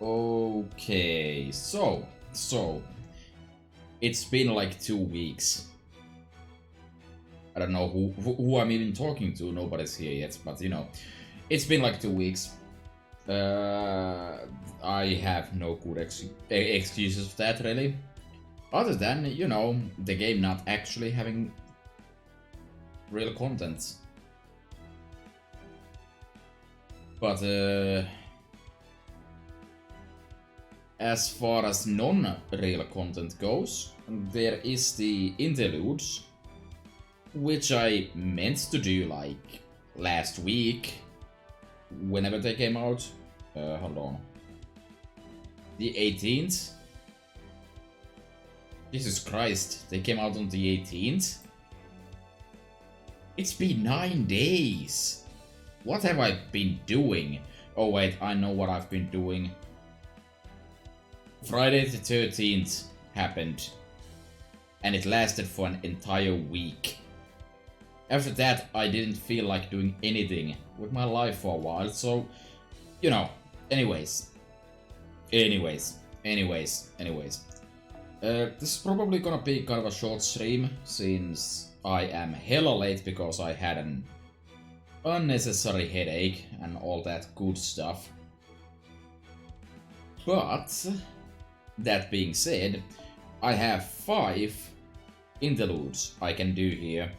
Okay, so it's been like 2 weeks. I don't know who I'm even talking to. Nobody's here yet, but you know, it's been like 2 weeks. I have no good excuses for that, really. Other than, you know, the game not actually having real content. But as far as non-real content goes, there is the interludes, which I meant to do like last week, whenever they came out. Hold on. The 18th? Jesus Christ, they came out on the 18th? It's been 9 days! What have I been doing? Oh wait, I know what I've been doing. Friday the 13th happened, and it lasted for an entire week. After that, I didn't feel like doing anything with my life for a while, so, you know, anyways. This is probably gonna be kind of a short stream, since I am hella late because I had an unnecessary headache and all that good stuff. But, that being said, I have 5 interludes I can do here.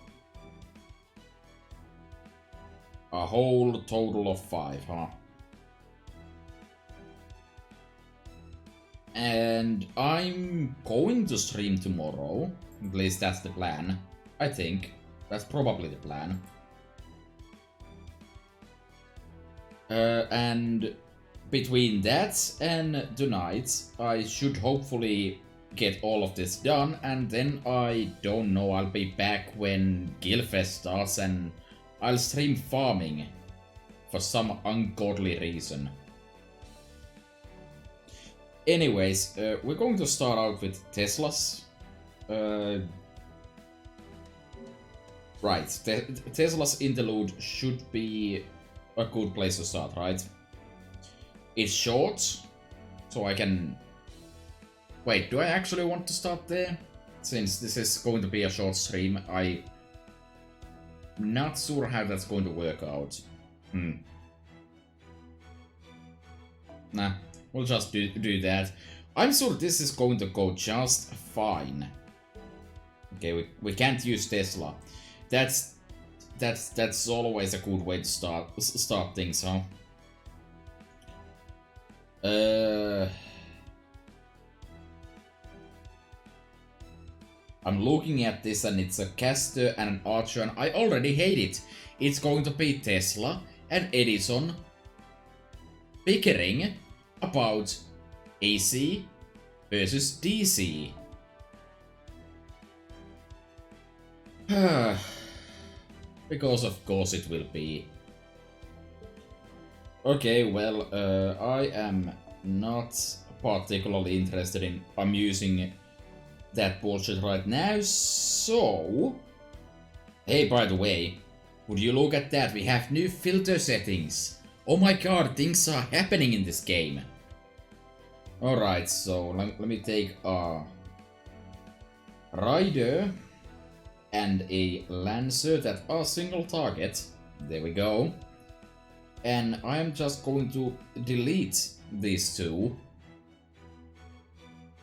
A whole total of 5, huh? And I'm going to stream tomorrow. At least that's the plan. I think. That's probably the plan. And between that and tonight, I should hopefully get all of this done, and then I don't know, I'll be back when Guildfest starts and I'll stream farming for some ungodly reason. Anyways, we're going to start out with Teslas. Right, Tesla's interlude should be a good place to start, right? It's short, so I can... Wait, do I actually want to start there? Since this is going to be a short stream, I'm not sure how that's going to work out. Nah, we'll just do that. I'm sure this is going to go just fine. Okay, we can't use Tesla. That's always a good way to start things, huh? I'm looking at this and it's a caster and an archer and I already hate it. It's going to be Tesla and Edison bickering about AC versus DC. Because of course it will be. Okay, well, I am not particularly interested in amusing that bullshit right now, so... Hey, by the way, would you look at that? We have new filter settings. Oh my god, things are happening in this game. Alright, so let me take a Rider and a Lancer that are single target. There we go. And I'm just going to delete these two.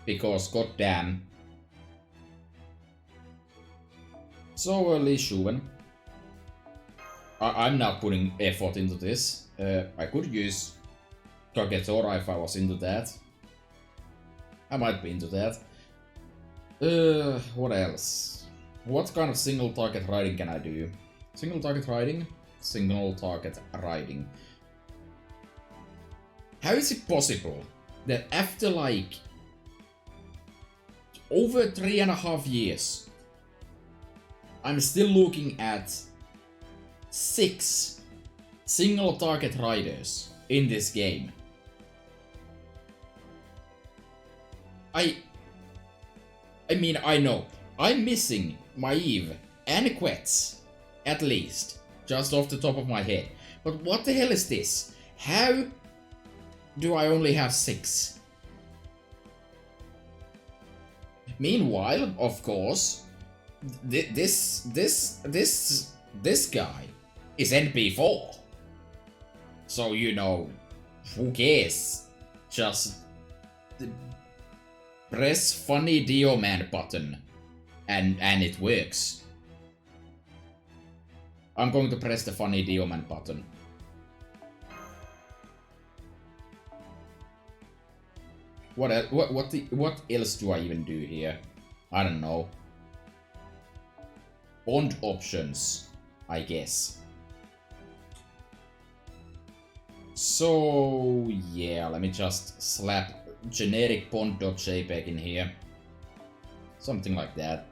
Because goddamn. So Lee Shuwen. I'm not putting effort into this. I could use Kagetora if I was into that. I might be into that. What else? What kind of single target riding can I do? Single target riding? Single target riding. How is it possible that after like over 3.5 years, I'm still looking at 6 single target riders in this game? I mean, I know I'm missing Maeve and Quetz, at least, just off the top of my head. But what the hell is this? How do I only have 6? Meanwhile, of course, this guy is NP4. So, you know, who cares? Just press funny Dio Man button and it works. I'm going to press the funny Dio Man button. What else do I even do here? I don't know. Bond options, I guess. So yeah, let me just slap generic bond.jpg in here. Something like that.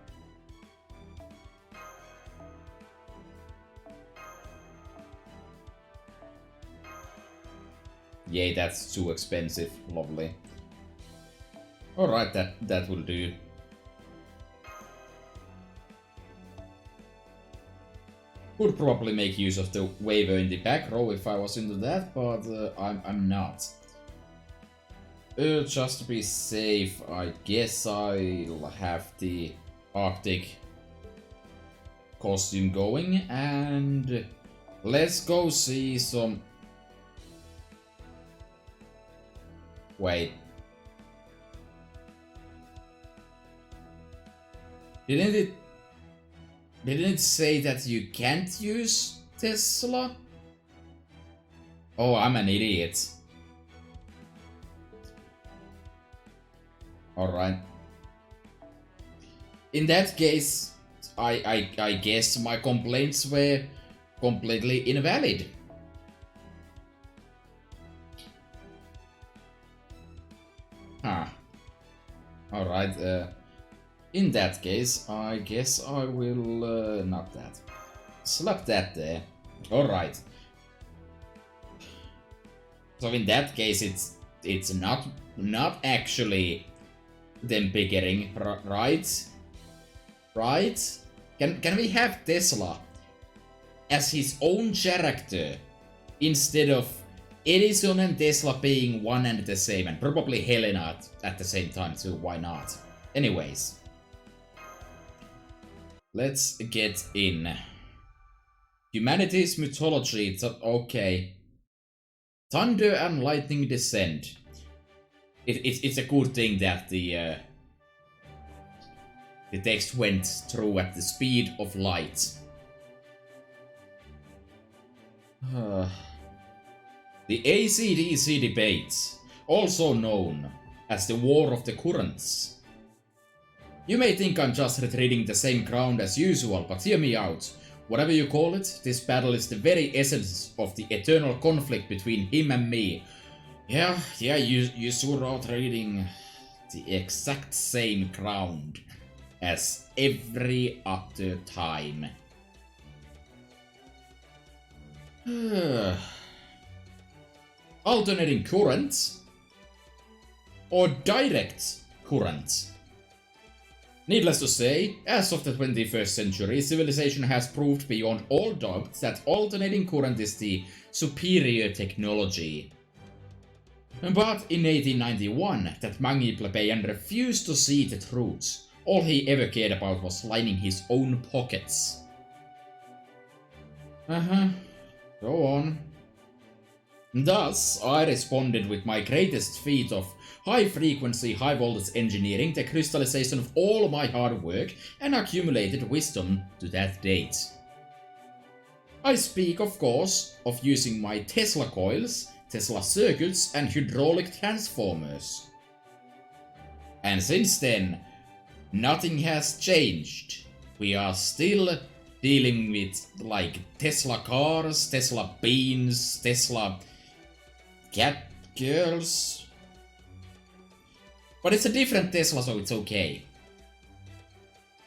Yay, that's too expensive. Lovely. Alright, that will do. Would probably make use of the waiver in the back row if I was into that, but I'm not. Just to be safe, I guess I'll have the Arctic costume going, and let's go see some... Wait. Didn't it say that you can't use Tesla? Oh, I'm an idiot. Alright. In that case, I guess my complaints were completely invalid. Huh. Alright, in that case, I guess I will, not that. Slap that there. Alright. So in that case, it's not actually them bickering, right? Right? Can we have Tesla as his own character instead of Edison and Tesla being one and the same, and probably Helena at the same time too, why not? Anyways. Let's get in. Humanity's mythology, okay. Thunder and lightning descend. It's a good thing that the text went through at the speed of light. The AC/DC debate, also known as the War of the Currents. You may think I'm just retreating the same ground as usual, but hear me out. Whatever you call it, this battle is the very essence of the eternal conflict between him and me. Yeah, you sure are trading the exact same ground as every other time. Alternating current or direct current? Needless to say, as of the 21st century, civilization has proved beyond all doubt that alternating current is the superior technology. But in 1891, that mangy plebeian refused to see the truth. All he ever cared about was lining his own pockets. Go on. Thus, I responded with my greatest feat of high-frequency, high-voltage engineering, the crystallization of all my hard work and accumulated wisdom to that date. I speak, of course, of using my Tesla coils, Tesla circuits and hydraulic transformers. And since then, nothing has changed. We are still dealing with, like, Tesla cars, Tesla beans, Tesla cat girls. But it's a different Tesla, so it's okay.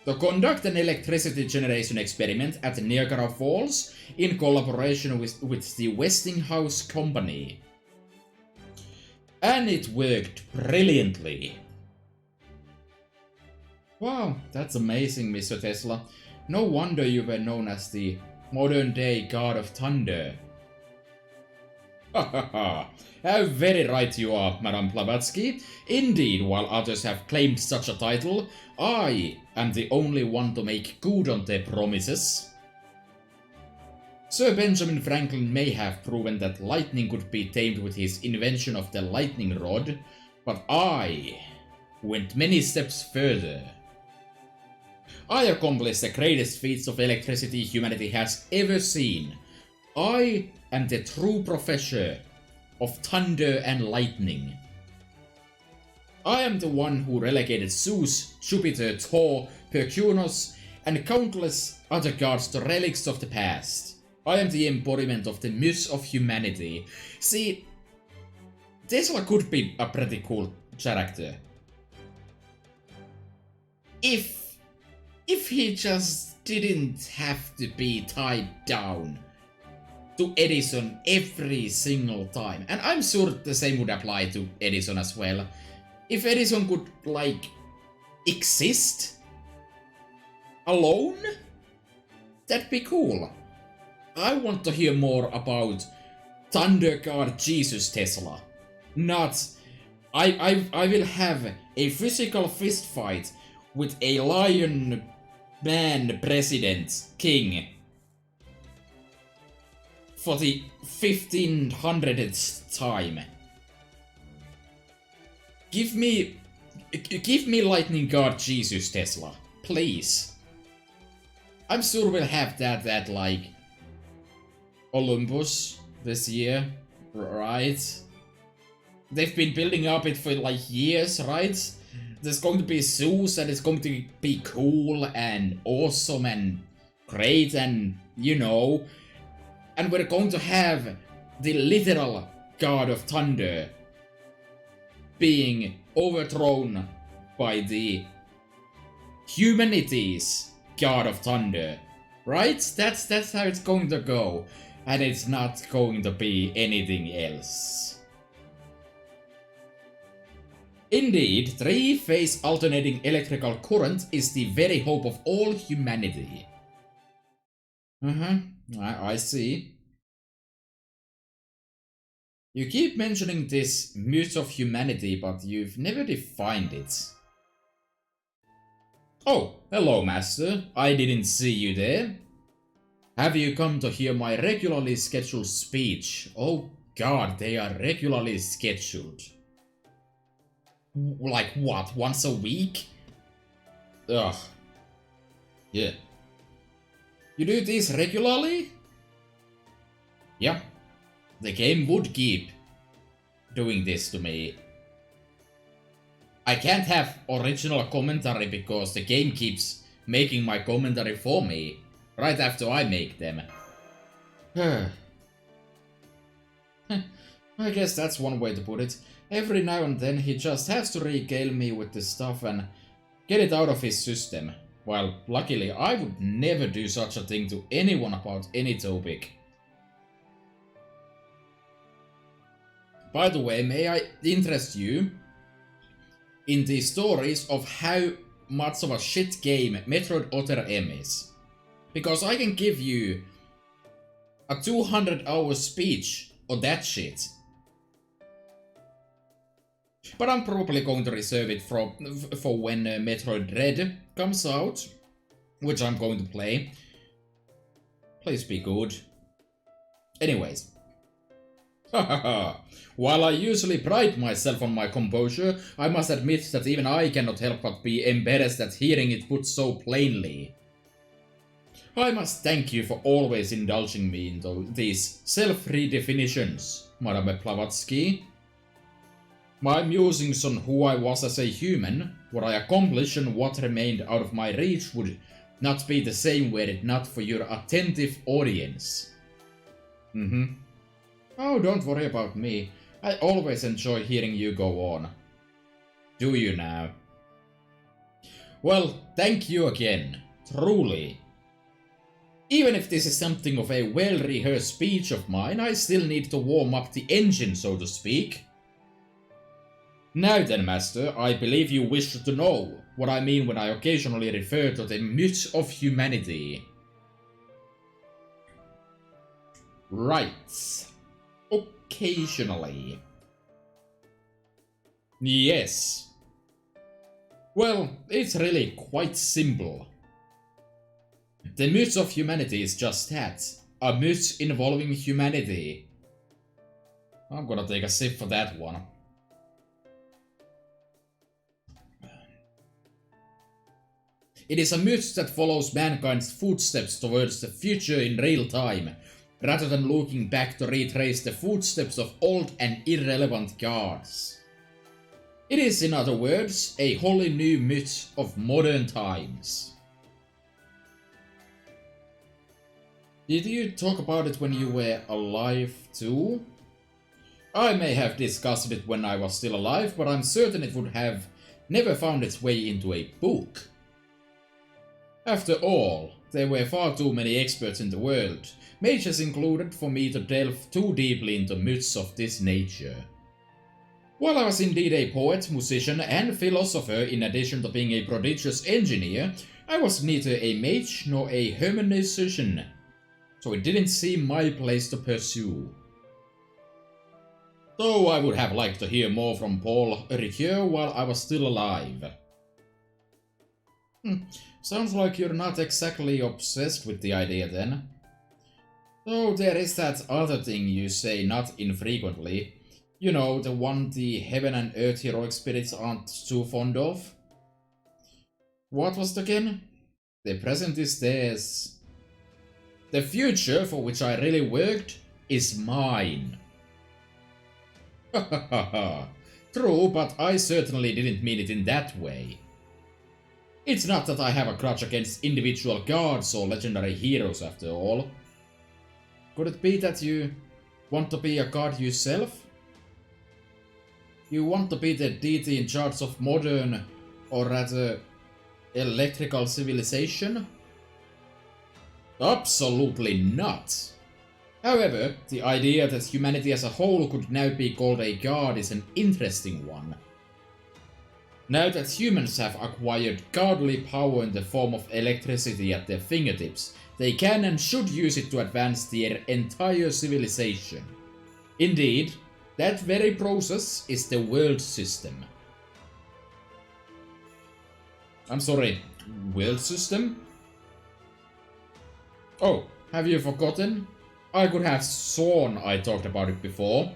To conduct an electricity generation experiment at Niagara Falls in collaboration with the Westinghouse Company. And it worked brilliantly. Wow, that's amazing, Mr. Tesla. No wonder you were known as the modern-day god of thunder. How very right you are, Madame Blavatsky. Indeed, while others have claimed such a title, I am the only one to make good on their promises. Sir Benjamin Franklin may have proven that lightning could be tamed with his invention of the lightning rod, but I went many steps further. I accomplished the greatest feats of electricity humanity has ever seen. I am the true professor of thunder and lightning. I am the one who relegated Zeus, Jupiter, Thor, Perkunos, and countless other gods to relics of the past. I am the embodiment of the myths of humanity. See, Tesla could be a pretty cool character. If he just didn't have to be tied down to Edison every single time. And I'm sure the same would apply to Edison as well. If Edison could, like, exist alone, that'd be cool. I want to hear more about Thunder God Jesus Tesla. Not, I will have a physical fistfight with a lion man president king for the 1500th time. Give me Lightning God Jesus Tesla, please. I'm sure we'll have that at like Olympus this year, right? They've been building up it for like years, right? There's going to be Zeus and it's going to be cool and awesome and great and, you know. And we're going to have the literal God of Thunder being overthrown by the humanity's God of Thunder. Right? That's how it's going to go. And it's not going to be anything else. Indeed, three-phase alternating electrical current is the very hope of all humanity. I see. You keep mentioning this myth of humanity, but you've never defined it. Oh, hello, Master. I didn't see you there. Have you come to hear my regularly scheduled speech? Oh god, they are regularly scheduled. Like what, once a week? Ugh. Yeah. You do this regularly? Yeah. The game would keep doing this to me. I can't have original commentary because the game keeps making my commentary for me right after I make them. I guess that's one way to put it. Every now and then he just has to regale me with this stuff and get it out of his system. While luckily I would never do such a thing to anyone about any topic. By the way, may I interest you in the stories of how much of a shit game Metroid Other M is? Because I can give you a 200-hour speech on that shit. But I'm probably going to reserve it for when Metroid Dread comes out, which I'm going to play. Please be good. Anyways. While I usually pride myself on my composure, I must admit that even I cannot help but be embarrassed at hearing it put so plainly. I must thank you for always indulging me into these self-redefinitions, Madame Blavatsky. My musings on who I was as a human, what I accomplished and what remained out of my reach would not be the same were it not for your attentive audience. Oh, don't worry about me. I always enjoy hearing you go on. Do you now? Well, thank you again. Truly. Even if this is something of a well-rehearsed speech of mine, I still need to warm up the engine, so to speak. Now then, Master, I believe you wish to know what I mean when I occasionally refer to the myths of humanity. Right. occasionally. Yes. Well, it's really quite simple. The myth of humanity is just that. A myth involving humanity. I'm gonna take a sip for that one. It is a myth that follows mankind's footsteps towards the future in real time, rather than looking back to retrace the footsteps of old and irrelevant gods. It is, in other words, a wholly new myth of modern times. Did you talk about it when you were alive too? I may have discussed it when I was still alive, but I'm certain it would have never found its way into a book. After all, there were far too many experts in the world, mages included, for me to delve too deeply into myths of this nature. While I was indeed a poet, musician, and philosopher in addition to being a prodigious engineer, I was neither a mage nor a hermeneutician, so it didn't seem my place to pursue. Though I would have liked to hear more from Paul Ricoeur while I was still alive. Sounds like you're not exactly obsessed with the idea then. Though there is that other thing you say not infrequently. You know, the one the heaven and earth heroic spirits aren't too fond of. What was it again? The present is theirs. The future, for which I really worked, is mine. True, but I certainly didn't mean it in that way. It's not that I have a grudge against individual gods or legendary heroes after all. Could it be that you want to be a god yourself? You want to be the deity in charge of modern, or rather, electrical civilization? Absolutely not! However, the idea that humanity as a whole could now be called a god is an interesting one. Now that humans have acquired godly power in the form of electricity at their fingertips, they can and should use it to advance their entire civilization. Indeed, that very process is the world system. I'm sorry, world system? Oh, have you forgotten? I could have sworn I talked about it before.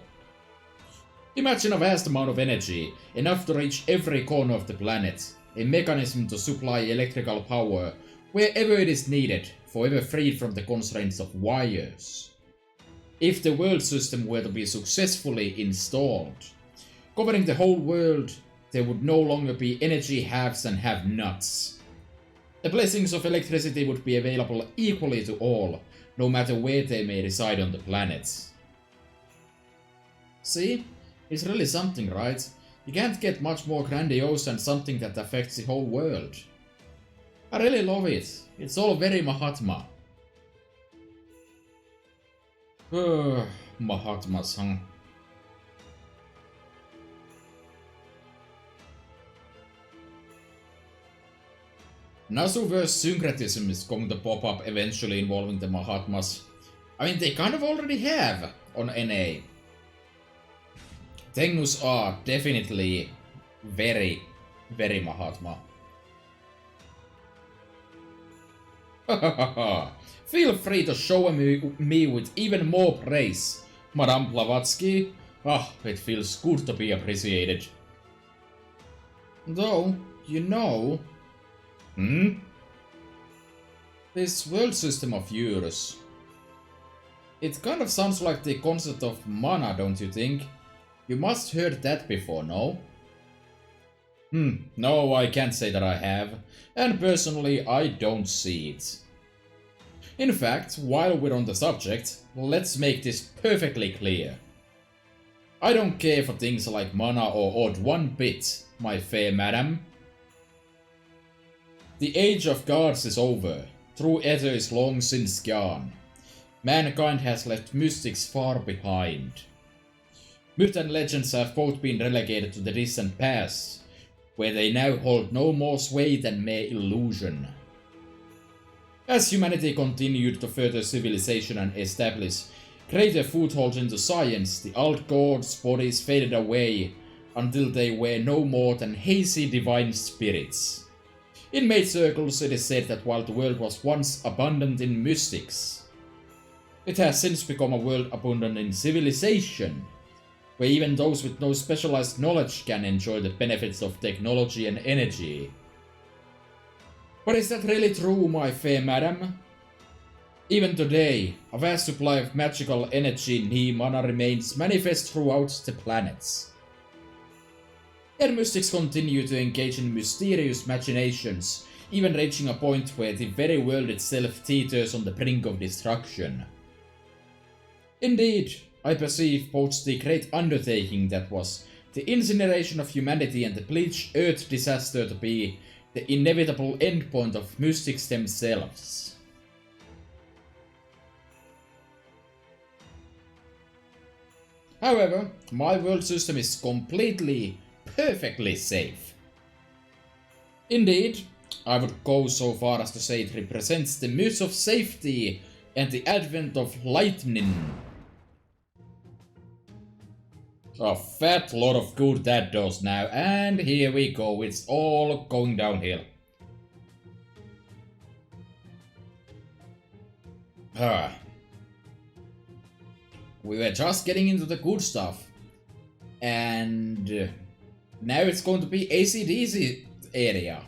Imagine a vast amount of energy, enough to reach every corner of the planet, a mechanism to supply electrical power wherever it is needed, forever freed from the constraints of wires. If the world system were to be successfully installed, covering the whole world, there would no longer be energy haves and have-nots. The blessings of electricity would be available equally to all, no matter where they may reside on the planet. See? It's really something, right? You can't get much more grandiose than something that affects the whole world. I really love it. It's all very Mahatma. Mahatmas, huh? Nasuverse syncretism is going to pop up eventually involving the Mahatmas. I mean, they kind of already have on NA. Tengus are definitely very, very Mahatma. Feel free to shower me with even more praise, Madame Blavatsky. It feels good to be appreciated. Though, you know... This world system of yours... It kind of sounds like the concept of mana, don't you think? You must have heard that before, no? No, I can't say that I have. And personally, I don't see it. In fact, while we're on the subject, let's make this perfectly clear. I don't care for things like mana or odd one bit, my fair madam. The age of gods is over. True ether is long since gone. Mankind has left mystics far behind. Myth and legends have both been relegated to the distant past, where they now hold no more sway than mere illusion. As humanity continued to further civilization and establish greater foothold into science, the old gods' bodies faded away until they were no more than hazy divine spirits. In mage circles it is said that while the world was once abundant in mystics, it has since become a world abundant in civilization, where even those with no specialized knowledge can enjoy the benefits of technology and energy. But is that really true, my fair madam? Even today, a vast supply of magical energy in mana remains manifest throughout the planets. Yet mystics continue to engage in mysterious machinations, even reaching a point where the very world itself teeters on the brink of destruction. Indeed, I perceive both the great undertaking that was the incineration of humanity and the bleached earth disaster to be the inevitable endpoint of mystics themselves. However, my world system is completely, perfectly safe. Indeed, I would go so far as to say it represents the myth of safety and the advent of lightning. A fat lot of good that does now, and here we go, it's all going downhill. We were just getting into the good stuff, and now it's going to be AC/DC area.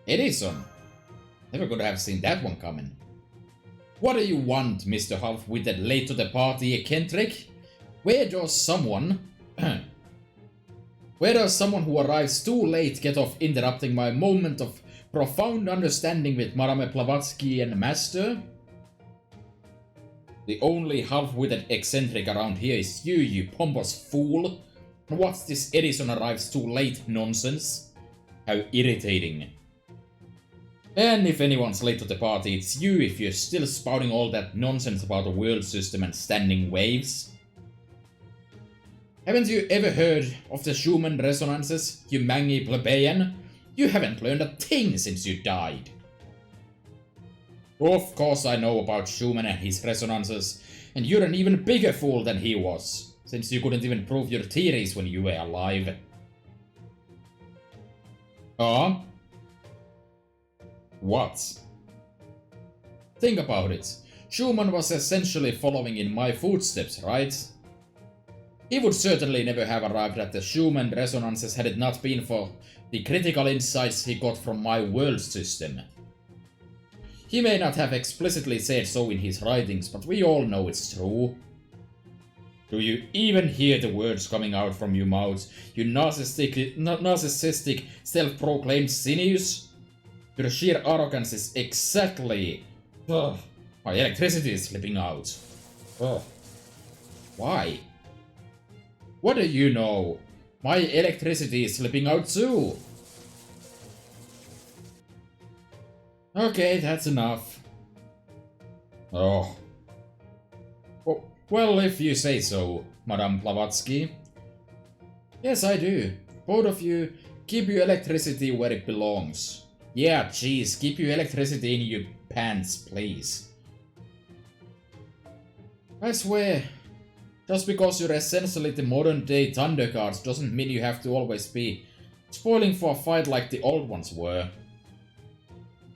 Edison. Never could have seen that one coming. What do you want, Mr. Half-witted late to the party eccentric? Where does someone who arrives too late get off interrupting my moment of profound understanding with Madame Blavatsky and Master? The only half-witted eccentric around here is you, you pompous fool. What's this Edison arrives too late nonsense? How irritating. And if anyone's late to the party, it's you if you're still spouting all that nonsense about the world system and standing waves. Haven't you ever heard of the Schumann resonances, you mangy plebeian? You haven't learned a thing since you died. Of course I know about Schumann and his resonances, and you're an even bigger fool than he was, since you couldn't even prove your theories when you were alive. What? Think about it. Schumann was essentially following in my footsteps, right? He would certainly never have arrived at the Schumann resonances had it not been for the critical insights he got from my world system. He may not have explicitly said so in his writings, but we all know it's true. Do you even hear the words coming out from your mouth, you narcissistic, self-proclaimed cynics? Your sheer arrogance is exactly... my electricity is slipping out. Why? What do you know? My electricity is slipping out too. Okay, that's enough. Oh. Well, if you say so, Madame Blavatsky. Yes, I do. Both of you, keep your electricity where it belongs. Yeah, jeez, keep your electricity in your pants, please. I swear, just because you're essentially the modern-day Thunderguards doesn't mean you have to always be spoiling for a fight like the old ones were.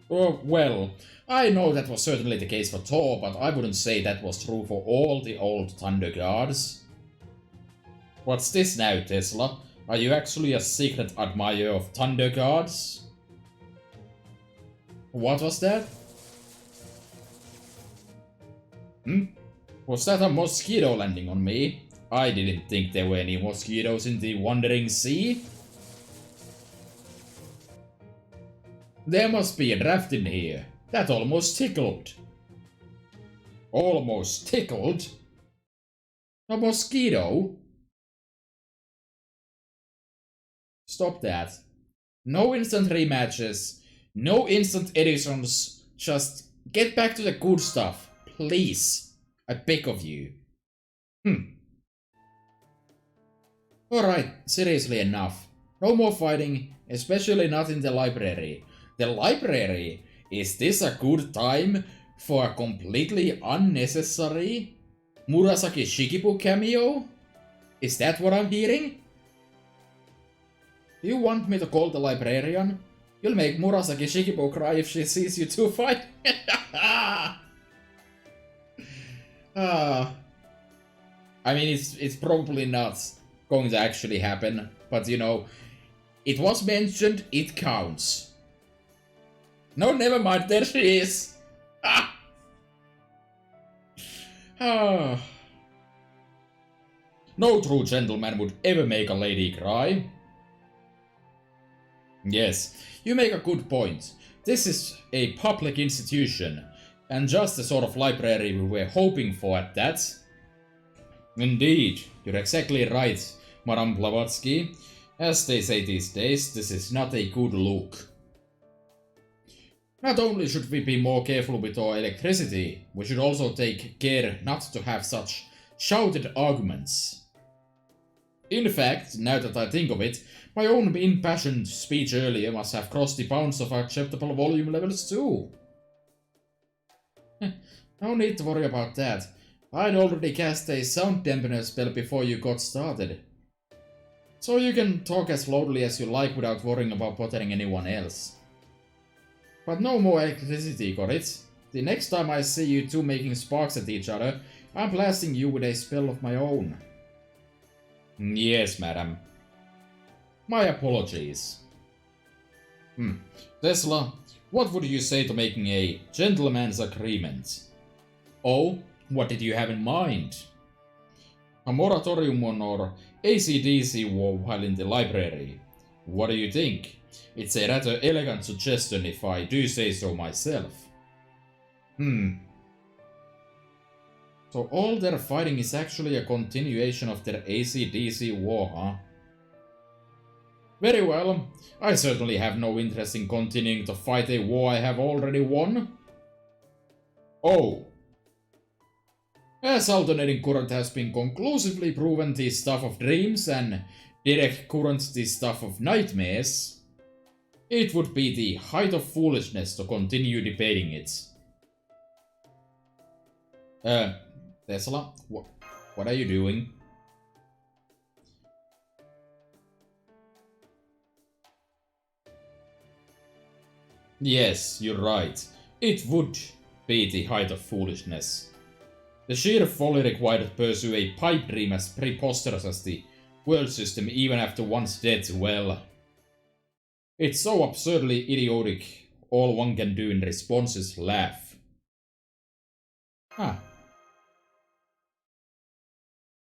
Oh, well, I know that was certainly the case for Thor, but I wouldn't say that was true for all the old Thunderguards. What's this now, Tesla? Are you actually a secret admirer of Thunderguards? What was that? Was that a mosquito landing on me? I didn't think there were any mosquitoes in the Wandering Sea. There must be a draft in here. That almost tickled. Almost tickled? A mosquito? Stop that. No instant rematches. No instant Edisons. Just get back to the good stuff. Please. I beg of you. Alright, seriously enough. No more fighting, especially not in the library. The library? Is this a good time for a completely unnecessary Murasaki Shikibu cameo? Is that what I'm hearing? Do you want me to call the librarian? You'll make Murasaki Shikibu cry if she sees you two fight. I mean, it's probably not going to actually happen, but you know, it was mentioned, it counts. No, never mind, there she is. No true gentleman would ever make a lady cry. Yes, you make a good point. This is a public institution, and just the sort of library we were hoping for at that. Indeed, you're exactly right, Madame Blavatsky. As they say these days, this is not a good look. Not only should we be more careful with our electricity, we should also take care not to have such shouted arguments. In fact, now that I think of it, my own impassioned speech earlier must have crossed the bounds of acceptable volume levels too. No need to worry about that. I'd already cast a sound dampener spell before you got started. So you can talk as loudly as you like without worrying about bothering anyone else. But no more electricity, got it? The next time I see you two making sparks at each other, I'm blasting you with a spell of my own. Yes, madam. My apologies. Tesla, what would you say to making a gentleman's agreement? Oh, what did you have in mind? A moratorium on our AC/DC war while in the library. What do you think? It's a rather elegant suggestion if I do say so myself. So all their fighting is actually a continuation of their AC/DC war, huh? Very well, I certainly have no interest in continuing to fight a war I have already won. Oh. As alternating current has been conclusively proven the stuff of dreams and direct current the stuff of nightmares, it would be the height of foolishness to continue debating it. Tesla, what are you doing? Yes, you're right. It would be the height of foolishness. The sheer folly required to pursue a pipe dream as preposterous as the world system even after one's dead, well... It's so absurdly idiotic, all one can do in response is laugh.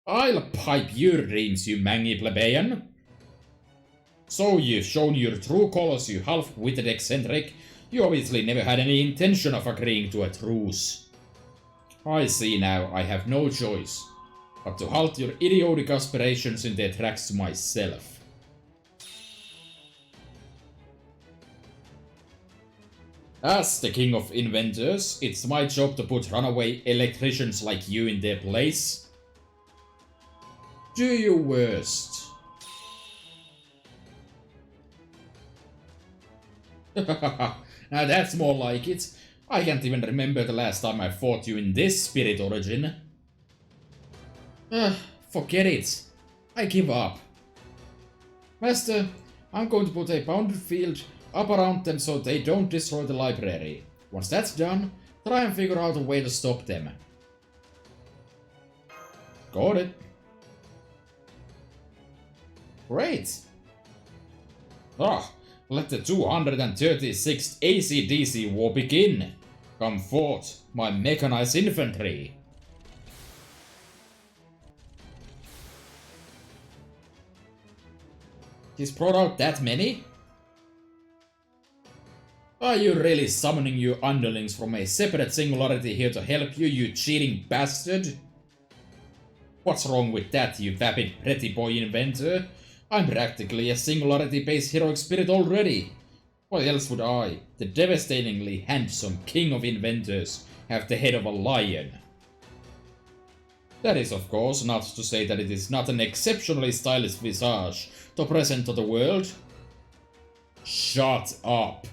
I'll pipe your dreams, you mangy plebeian. So you've shown your true colors, you half-witted eccentric. You obviously never had any intention of agreeing to a truce. I see now, I have no choice but to halt your idiotic aspirations in their tracks myself. As the king of inventors, it's my job to put runaway electricians like you in their place. Do your worst. Now that's more like it. I can't even remember the last time I fought you in this spirit origin. Forget it. I give up. Master, I'm going to put a boundary field up around them so they don't destroy the library. Once that's done, try and figure out a way to stop them. Got it. Great. Let the 236th AC/DC war begin. Come forth, my mechanized infantry. He's brought out that many? Are you really summoning your underlings from a separate singularity here to help you, you cheating bastard? What's wrong with that, you vapid pretty boy inventor? I'm practically a singularity-based heroic spirit already. Why else would I, the devastatingly handsome king of inventors, have the head of a lion? That is, of course, not to say that it is not an exceptionally stylish visage to present to the world. Shut up.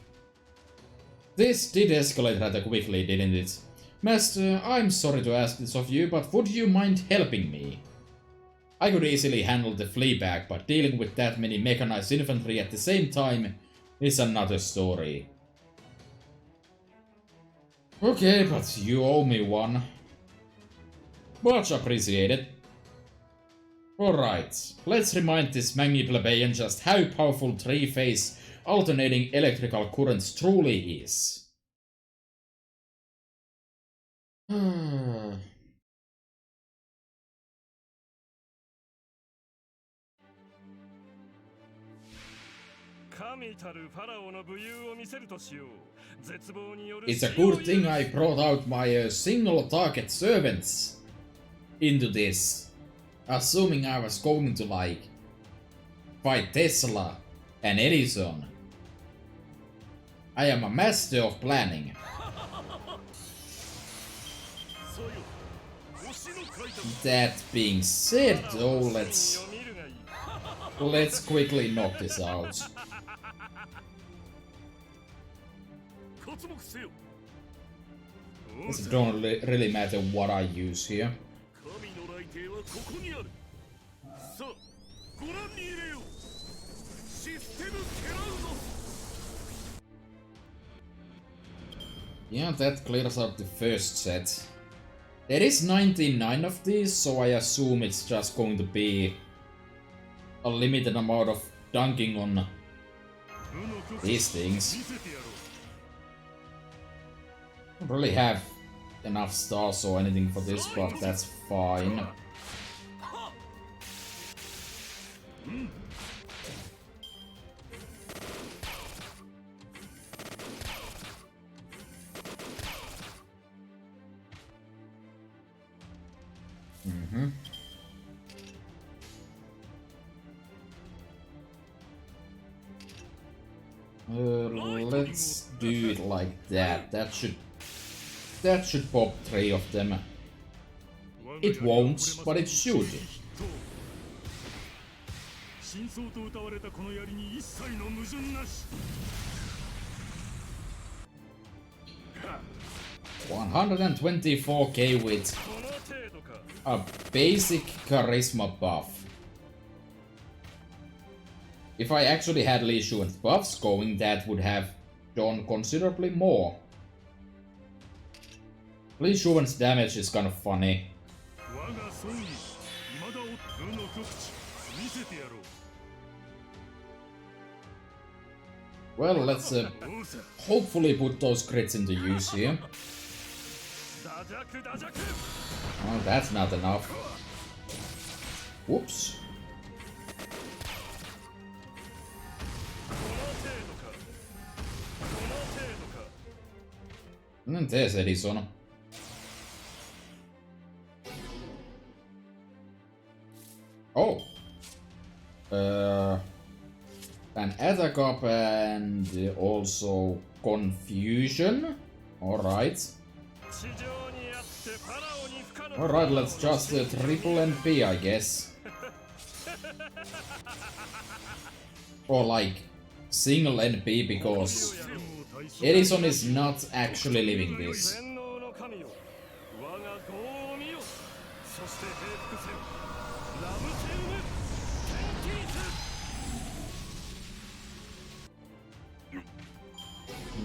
This did escalate rather quickly, didn't it? Master, I'm sorry to ask this of you, but would you mind helping me? I could easily handle the Fleabag, but dealing with that many mechanized infantry at the same time is another story. Okay, but you owe me one. Much appreciated. Alright, let's remind this mangy plebeian just how powerful three-phase alternating electrical currents truly is. 神たるファラオの武勇を見せるとしよう。絶望による It's a good thing I brought out my single target servants into this. Assuming I was going to like fight Tesla and Edison. I am a master of planning. That being said though, let's quickly knock this out. It don't really matter what I use here. Yeah, that clears out the first set. There is 99 of these, so I assume it's just going to be a limited amount of dunking on these things. I don't really have enough stars or anything for this, but that's fine. Let's do it like that. That should pop 3 of them. It won't, but it should. $124k with a basic charisma buff. If I actually had Li Shuan's buffs going, that would have done considerably more. Li Shuan's damage is kind of funny. Well, let's hopefully put those crits into use here. Oh, that's not enough. Whoops. There's Edison. Oh. An attack up and also confusion. Alright. Alright, let's just triple NP, I guess. Or like single NP, because Edison is not actually living this.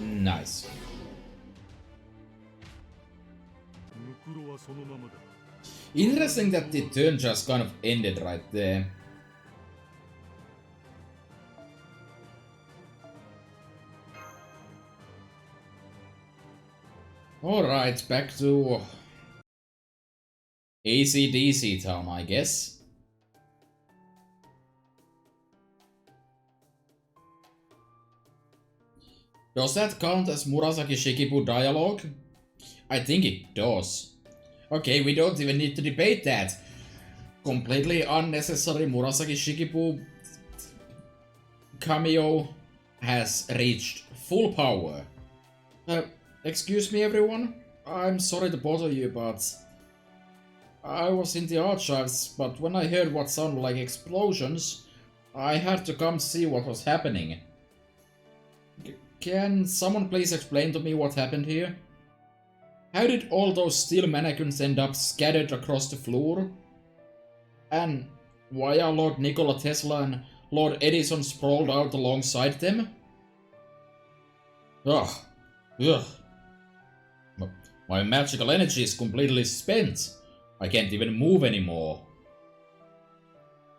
Nice. Interesting that the turn just kind of ended right there. Alright, back to AC/DC town, I guess. Does that count as Murasaki Shikibu dialogue? I think it does. Okay, we don't even need to debate that. Completely unnecessary Murasaki Shikibu cameo has reached full power. Excuse me everyone? I'm sorry to bother you, but I was in the archives, but when I heard what sounded like explosions, I had to come see what was happening. Can someone please explain to me what happened here? How did all those steel mannequins end up scattered across the floor? And why are Lord Nikola Tesla and Lord Edison sprawled out alongside them? Ugh. Ugh. My magical energy is completely spent. I can't even move anymore.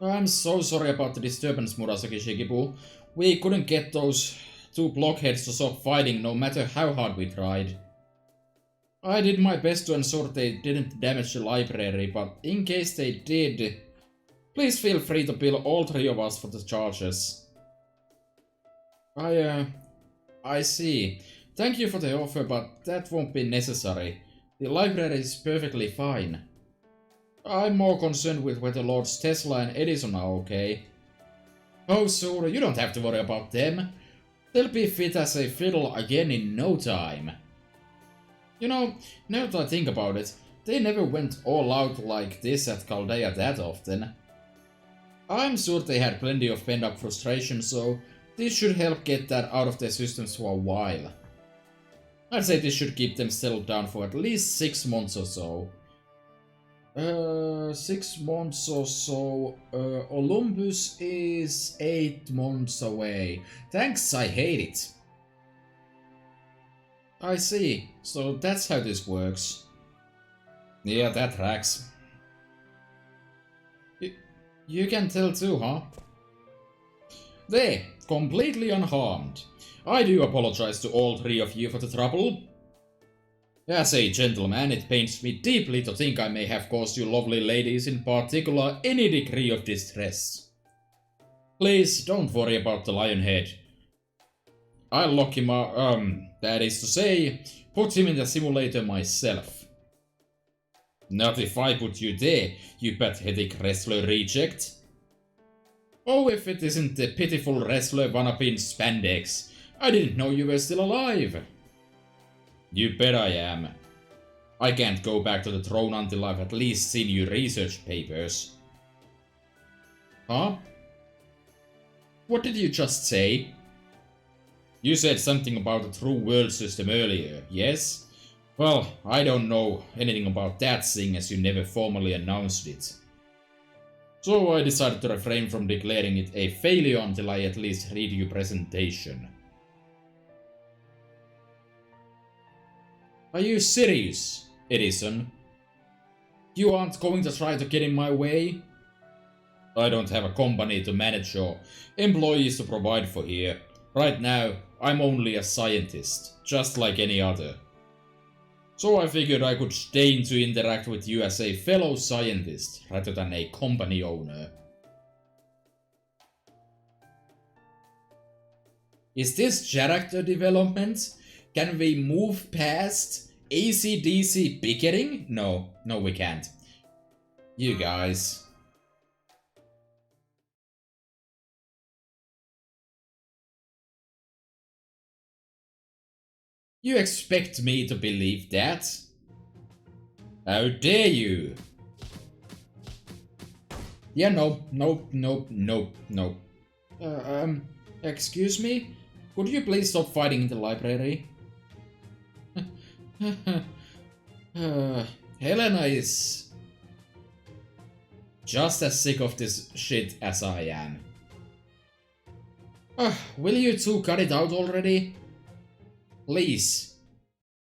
I'm so sorry about the disturbance, Murasaki Shikibu. We couldn't get those two blockheads to stop fighting no matter how hard we tried. I did my best to ensure they didn't damage the library, but in case they did, please feel free to bill all three of us for the charges. I see. Thank you for the offer, but that won't be necessary. The library is perfectly fine. I'm more concerned with whether Lords Tesla and Edison are okay. Oh, sure, you don't have to worry about them. They'll be fit as a fiddle again in no time. You know, now that I think about it, they never went all out like this at Chaldea that often. I'm sure they had plenty of pent-up frustration, so this should help get that out of their systems for a while. I'd say this should keep them settled down for at least 6 months or so. 6 months or so. Olympus is 8 months away. Thanks, I hate it. I see. So that's how this works. Yeah, that tracks. You can tell too, huh? There, completely unharmed. I do apologize to all three of you for the trouble. As a gentleman, it pains me deeply to think I may have caused you lovely ladies in particular any degree of distress. Please don't worry about the Lionhead. I'll lock him up, that is to say, put him in the simulator myself. Not if I put you there, you pathetic wrestler reject. Oh, if it isn't the pitiful wrestler wannabe in spandex. I didn't know you were still alive. You bet I am. I can't go back to the throne until I've at least seen your research papers. Huh? What did you just say? You said something about the true world system earlier, yes? Well, I don't know anything about that thing as you never formally announced it. So I decided to refrain from declaring it a failure until I at least read your presentation. Are you serious, Edison? You aren't going to try to get in my way? I don't have a company to manage or employees to provide for here. Right now, I'm only a scientist, just like any other. So I figured I could deign to interact with you as a fellow scientist, rather than a company owner. Is this character development? Can we move past AC/DC bickering? No, we can't. You guys. You expect me to believe that? How dare you? Yeah, no. Excuse me? Could you please stop fighting in the library? Helena is just as sick of this shit as I am. Will you two cut it out already? Please.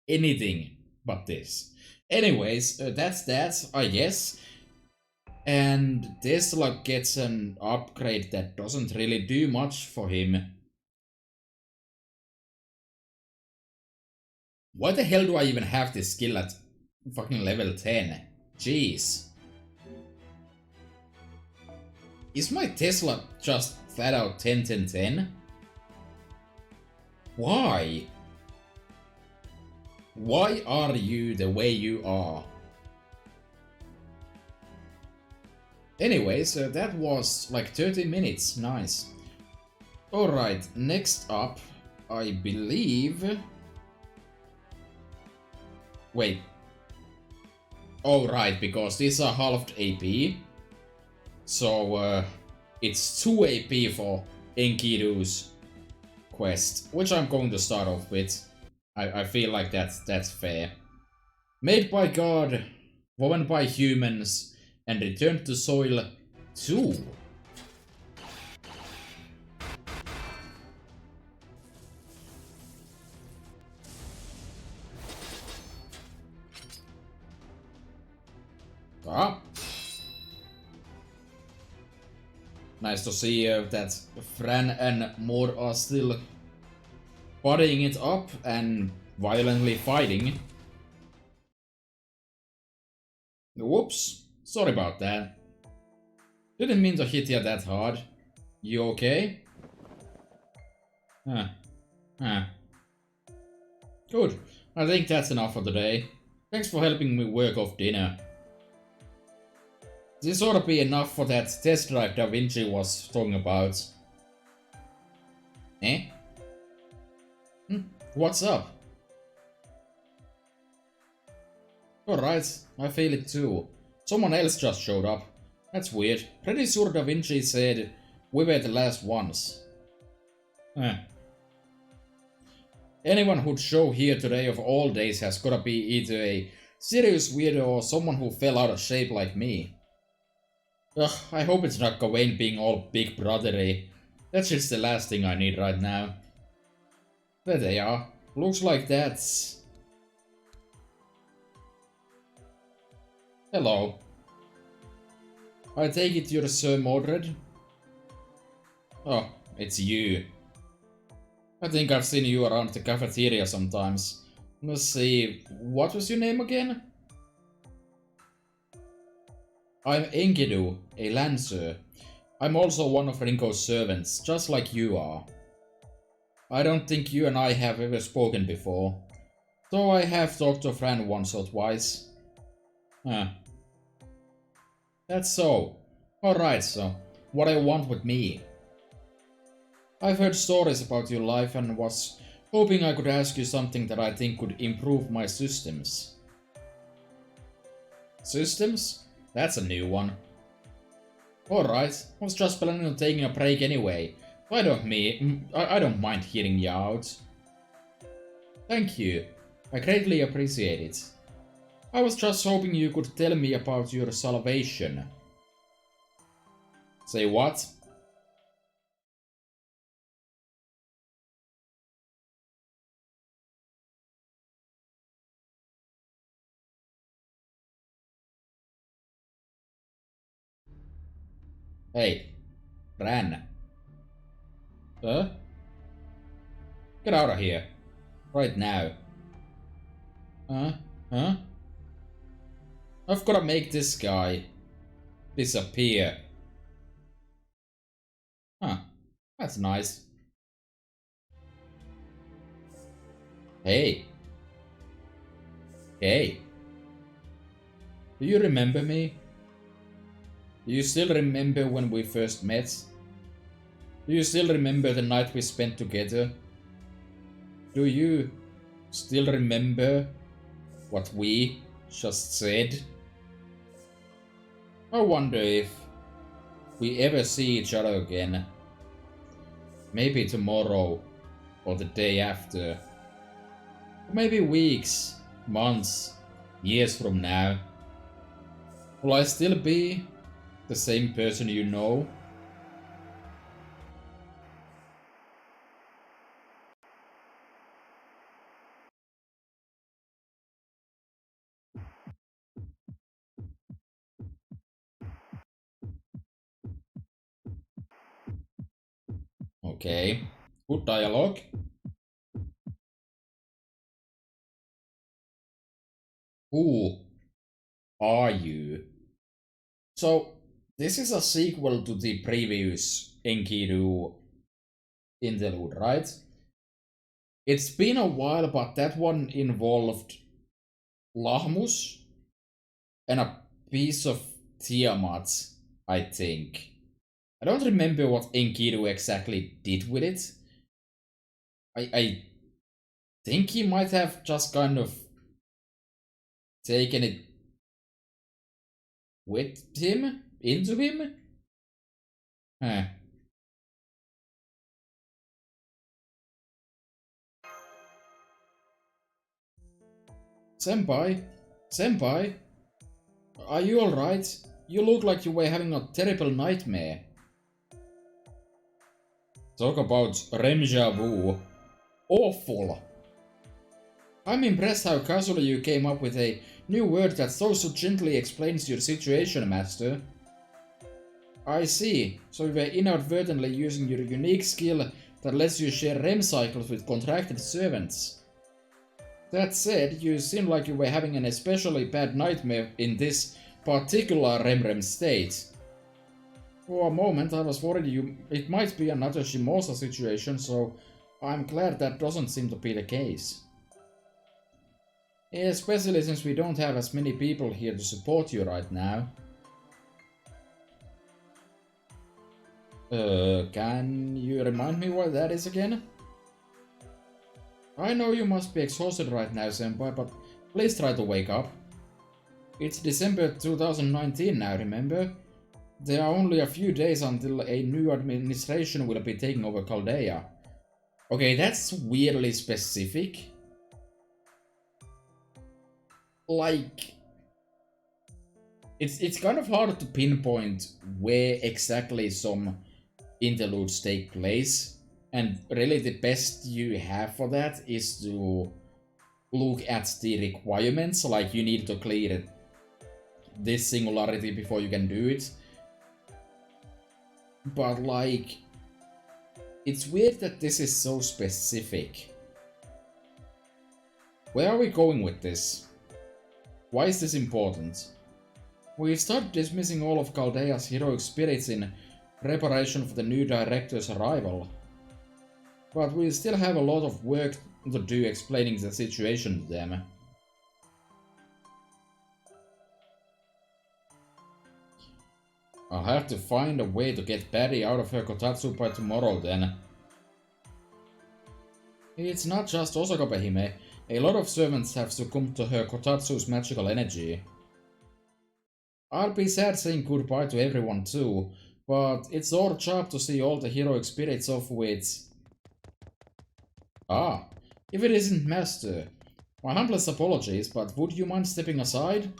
Anything but this. Anyways, that's that, I guess. And Tesla gets an upgrade that doesn't really do much for him. Why the hell do I even have this skill at fucking level 10? Jeez. Is my Tesla just flat out 10? Why? Why are you the way you are? Anyways, that was like 30 minutes. Nice. Alright, next up, I believe... Wait. Oh, right, because these are halved AP. So, it's 2 AP for Enkidu's quest, which I'm going to start off with. I feel like that's fair. Made by God, woven by humans, and returned to soil 2. Ah. Nice to see that Fran and Moore are still bodying it up and violently fighting. Whoops, sorry about that. Didn't mean to hit you that hard. You okay? Huh. Huh. Good. I think that's enough for today. Thanks for helping me work off dinner. This ought to be enough for that test drive Da Vinci was talking about. Eh? What's up? Alright, I feel it too. Someone else just showed up. That's weird. Pretty sure Da Vinci said we were the last ones. Anyone who'd show here today of all days has gotta be either a serious weirdo or someone who fell out of shape like me. Ugh, I hope it's not Gawain being all big brothery. That's just the last thing I need right now. There they are. Looks like that's... Hello. I take it you're Sir Mordred? Oh, it's you. I think I've seen you around the cafeteria sometimes. Let's see, what was your name again? I'm Enkidu, a Lancer. I'm also one of Ringo's servants, just like you are. I don't think you and I have ever spoken before, though I have talked to Fran once or twice. Huh. That's so. Alright, so, what do you want with me? I've heard stories about your life and was hoping I could ask you something that I think could improve my systems. Systems? That's a new one. Alright, I was just planning on taking a break anyway. I don't mind hearing you out. Thank you. I greatly appreciate it. I was just hoping you could tell me about your salvation. Say what? Hey, Ran. Huh? Get out of here. Right now. Huh? Huh? I've gotta make this guy disappear. Huh. That's nice. Hey. Hey. Do you remember me? Do you still remember when we first met? Do you still remember the night we spent together? Do you still remember what we just said? I wonder if we ever see each other again. Maybe tomorrow or the day after. Or maybe weeks, months, years from now. Will I still be the same person you know? Okay. Good dialogue. Who are you? So, this is a sequel to the previous Enkidu interlude, right? It's been a while, but that one involved Lahmus and a piece of Tiamat, I think. I don't remember what Enkidu exactly did with it. I think he might have just kind of taken it with him? Into him? Huh. Senpai? Senpai, are you alright? You look like you were having a terrible nightmare. Talk about deja vu. Awful. I'm impressed how casually you came up with a new word that so gently explains your situation, Master. I see, so you were inadvertently using your unique skill that lets you share REM cycles with contracted servants. That said, you seem like you were having an especially bad nightmare in this particular REM state. For a moment I was worried it might be another Shimosa situation, so I'm glad that doesn't seem to be the case. Especially since we don't have as many people here to support you right now. Can you remind me what that is again? I know you must be exhausted right now, Senpai, but please try to wake up. It's December 2019 now, remember? There are only a few days until a new administration will be taking over Chaldea. Okay, that's weirdly specific. Like, it's kind of hard to pinpoint where exactly some interludes take place, and really the best you have for that is to look at the requirements, like you need to clear this singularity before you can do it. But like, it's weird that this is so specific. Where are we going with this? Why is this important? We start dismissing all of Chaldea's heroic spirits in preparation for the new director's arrival. But we still have a lot of work to do explaining the situation to them. I'll have to find a way to get Patty out of her kotatsu by tomorrow then. It's not just Osaka Hime. A lot of servants have succumbed to her kotatsu's magical energy. I'll be sad saying goodbye to everyone too, but it's our job to see all the heroic spirits off with... Ah, if it isn't Master. My humblest apologies, but would you mind stepping aside?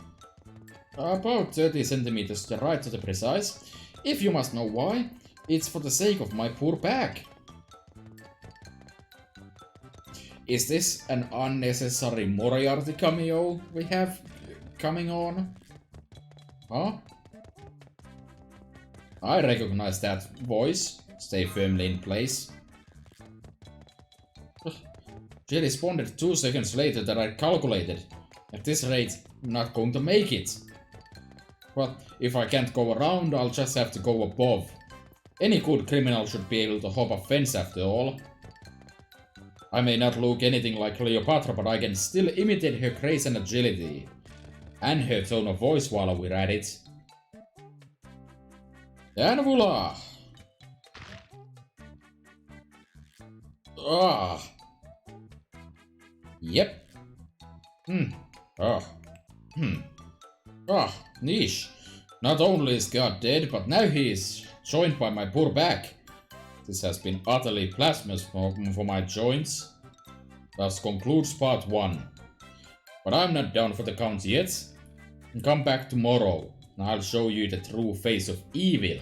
About 30 centimeters to the right to the precise. If you must know why, it's for the sake of my poor back. Is this an unnecessary Moriarty cameo we have coming on? Huh? I recognize that voice. Stay firmly in place. She responded 2 seconds later than I calculated. At this rate, I'm not going to make it. But if I can't go around, I'll just have to go above. Any good criminal should be able to hop a fence after all. I may not look anything like Cleopatra, but I can still imitate her grace and agility. And her tone of voice while we're at it. And voila! Ah! Yep. Niche. Not only is God dead, but now he is joined by my poor back. This has been utterly blasphemous for my joints. Thus concludes part 1. But I'm not done for the count yet. Come back tomorrow, and I'll show you the true face of evil.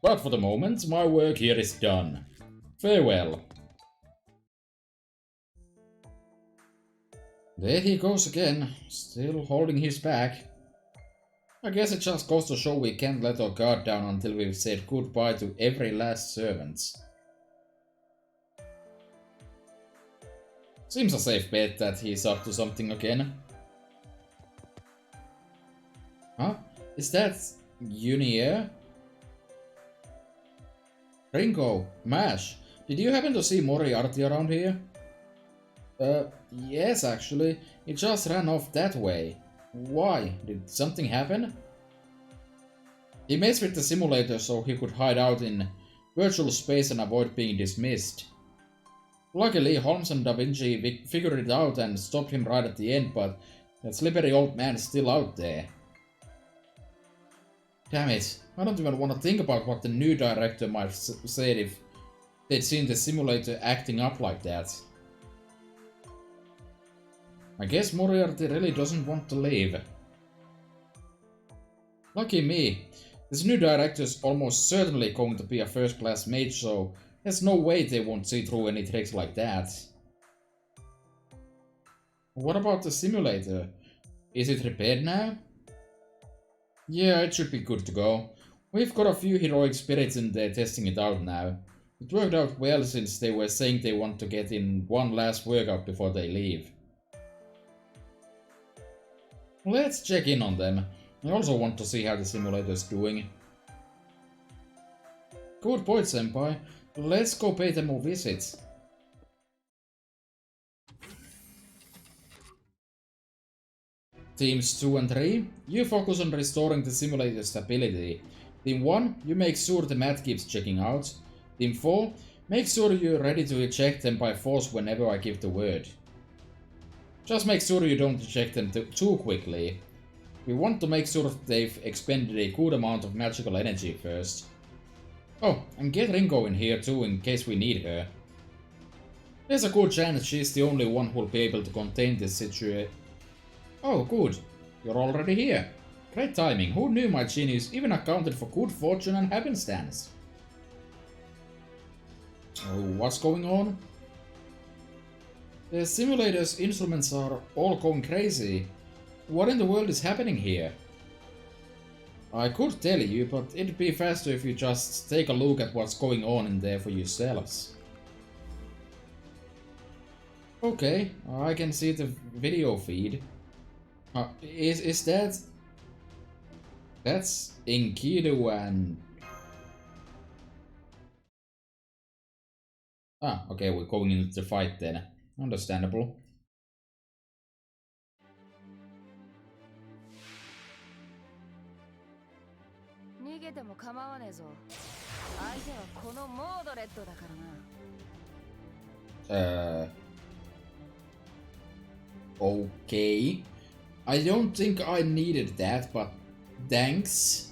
But for the moment, my work here is done. Farewell. There he goes again, still holding his back. I guess it just goes to show we can't let our guard down until we've said goodbye to every last servant. Seems a safe bet that he's up to something again. Huh? Is that Unier? Ringo, Mash, did you happen to see Moriarty around here? Yes actually, he just ran off that way. Why? Did something happen? He messed with the simulator so he could hide out in virtual space and avoid being dismissed. Luckily, Holmes and Da Vinci figured it out and stopped him right at the end, but that slippery old man is still out there. Damn it, I don't even want to think about what the new director might have said if they'd seen the simulator acting up like that. I guess Moriarty really doesn't want to leave. Lucky me. This new director's almost certainly going to be a first-class mage, so there's no way they won't see through any tricks like that. What about the simulator? Is it repaired now? Yeah, it should be good to go. We've got a few heroic spirits in there testing it out now. It worked out well since they were saying they want to get in one last workout before they leave. Let's check in on them. I also want to see how the simulator's doing. Good point, senpai. Let's go pay them a visit. Teams 2 and 3, you focus on restoring the simulator's stability. Team 1, you make sure the mat keeps checking out. Team 4, make sure you're ready to eject them by force whenever I give the word. Just make sure you don't eject them too quickly. We want to make sure they've expended a good amount of magical energy first. Oh, and get Ringo in here too in case we need her. There's a good chance she's the only one who'll be able to contain this situation. Oh, good. You're already here. Great timing. Who knew my genius even accounted for good fortune and happenstance? Oh, what's going on? The simulator's instruments are all going crazy. What in the world is happening here? I could tell you, but it'd be faster if you just take a look at what's going on in there for yourselves. Okay, I can see the video feed. Is that... That's Enkidu and... Ah, okay, we're going into the fight then. Understandable. 逃げても構わねえぞ。相手はこのモードレットだからな。Okay. I don't think I needed that, but thanks.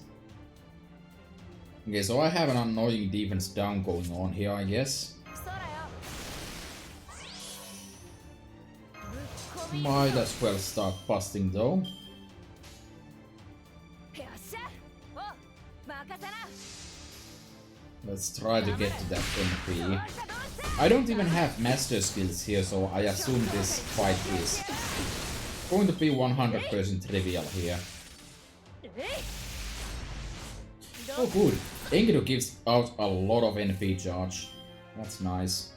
Okay, so I have an annoying defense down going on here, I guess. Might as well start busting though. Let's try to get to that MP. I don't even have master skills here, so I assume this fight is going to be 100% trivial here. Oh good, Enkidu gives out a lot of NP charge. That's nice.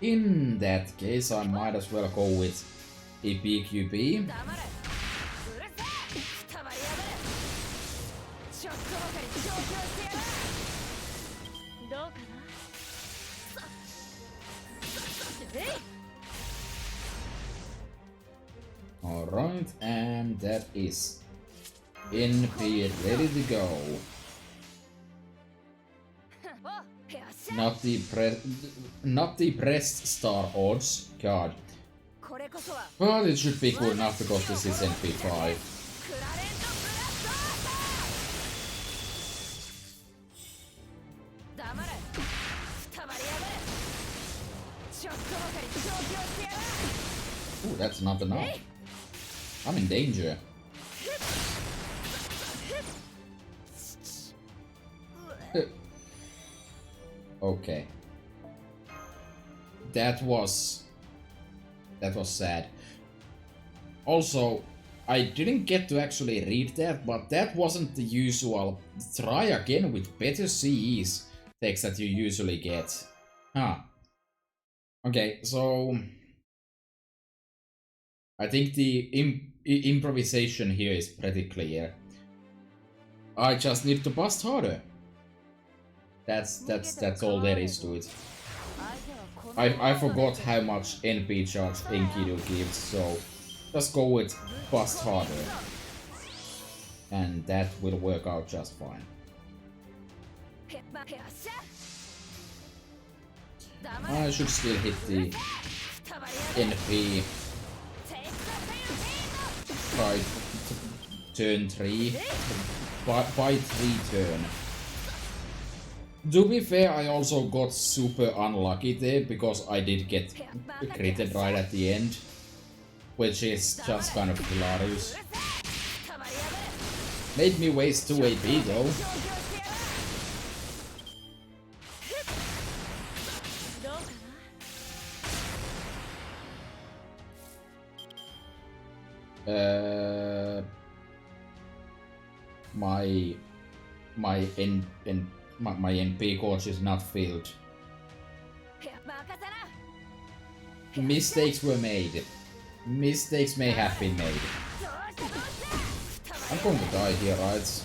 In that case, I might as well go with a PQB. Alright, and that is NP ready to go. Not the pressed star odds card. But it should be good enough because this is NP5. Ooh, that's not enough. I'm in danger. Okay. That was sad. Also, I didn't get to actually read that, but that wasn't the usual try again with better CEs text that you usually get. Huh. Okay, so I think the improvisation here is pretty clear. I just need to bust harder. That's all there is to it. I forgot how much NP charge Enkidu gives, so just go with bust harder. And that will work out just fine. I should still hit the NP by turn 3, by 3 turn. To be fair, I also got super unlucky there because I did get critted right at the end. which is just kind of hilarious. Made me waste 2 AP though. My NP coach is not filled. Mistakes were made. Mistakes may have been made. I'm going to die here, right?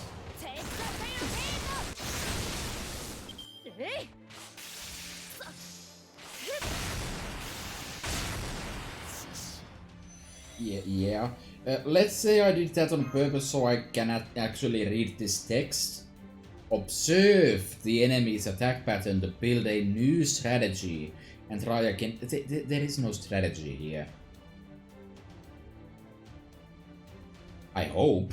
Yeah. Let's say I did that on purpose so I cannot actually read this text. Observe the enemy's attack pattern to build a new strategy and try again. There is no strategy here. I hope.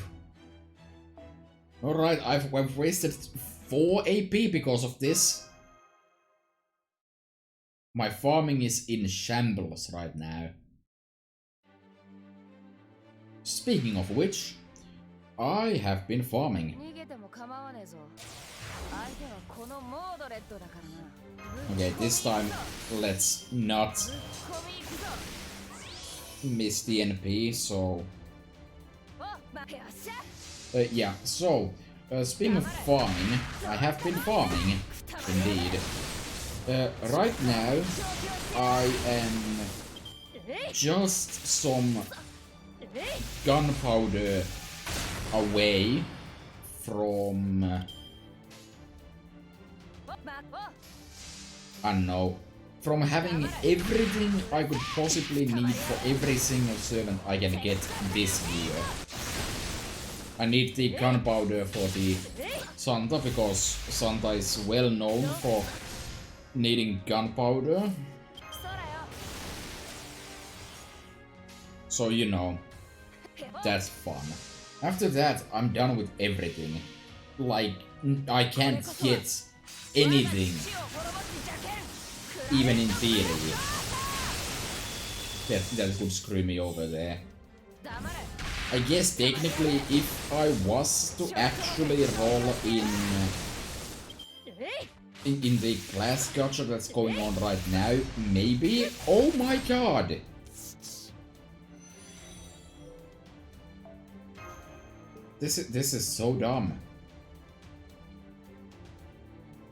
Alright, I've wasted 4 AP because of this. My farming is in shambles right now. Speaking of which, I have been farming. Okay, this time let's not miss the NP, so... yeah, so, speaking of farming, I have been farming, indeed. Right now, I am just some gunpowder away from... I don't know. From having everything I could possibly need for every single servant I can get this year. I need the gunpowder for the Santa because Santa is well known for needing gunpowder. So you know, that's fun. After that, I'm done with everything. Like, I can't get anything. Even in theory. That would screw me over there. I guess technically if I was to actually roll in the class gacha that's going on right now, maybe? Oh my god! This is so dumb.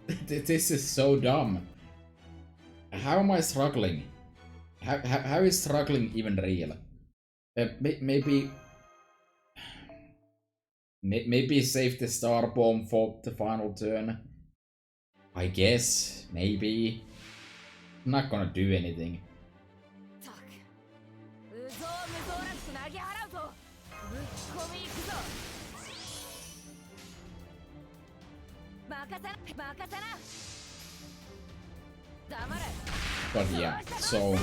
This is so dumb. How am I struggling? How is struggling even real? Maybe save the star bomb for the final turn. I guess, maybe. I'm not gonna do anything. But yeah, so...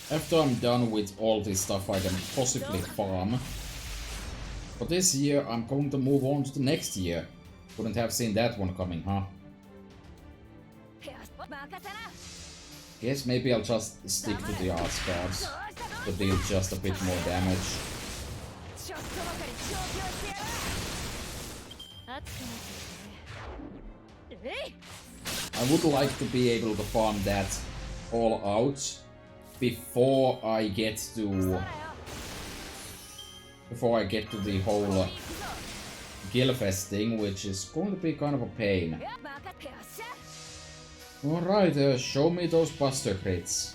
After I'm done with all this stuff I can possibly farm, for this year I'm going to move on to the next year. Couldn't have seen that one coming, huh? Guess maybe I'll just stick to the arts cards to deal just a bit more damage. I would like to be able to farm that all out before I get to the whole Gilfest thing, which is going to be kind of a pain. Alright, show me those buster crits.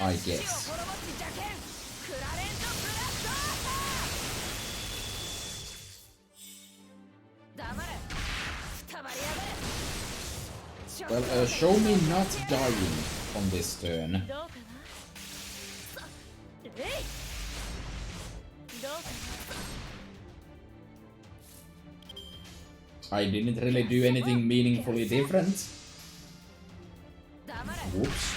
I guess. Well, show me not dying on this turn. I didn't really do anything meaningfully different. Whoops.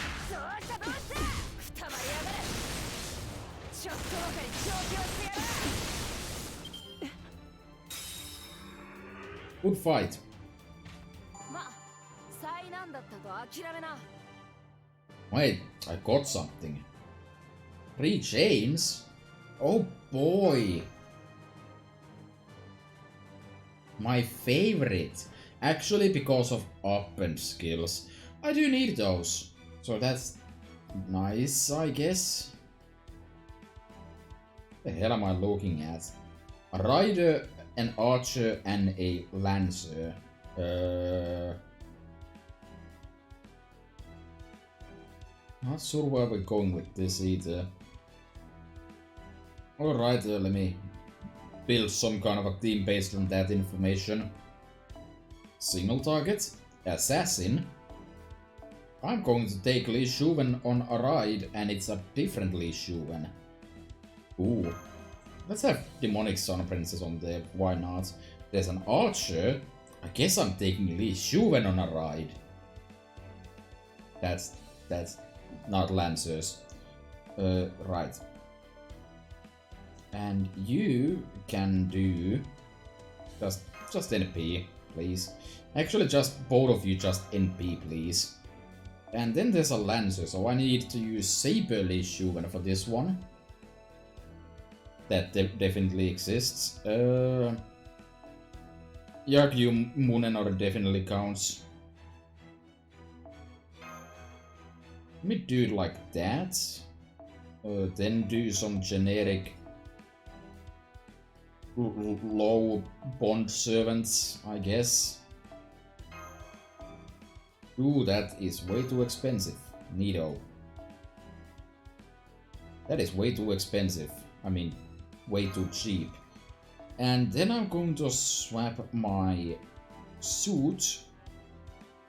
Good fight. だったと諦めな。 Wait, I got something. 3 chains? Oh boy! My favorite! Actually, because of up-end skills. I do need those. So that's nice, I guess. The hell am I looking at? A rider, an archer, and a lancer. Not sure where we're going with this either. Alright, let me build some kind of a team based on that information. Single target, assassin. I'm going to take Li Shuwen on a ride, and it's a different Li Shuwen. Ooh. Let's have Demonic Sun Princess on there, why not? There's an archer. I guess I'm taking Li Shuwen on a ride. That's not Lancers. Right. And you can do just NP, please. Actually, just both of you just NP, please. And then there's a Lancer, so I need to use Saber Li Shuwen for this one. That definitely exists. Yagyu Munenor definitely counts. Let me do it like that. Then do some generic low bond servants, I guess. Ooh, that is way too expensive. Neato. That is way too expensive. I mean, way too cheap. And then I'm going to swap my suit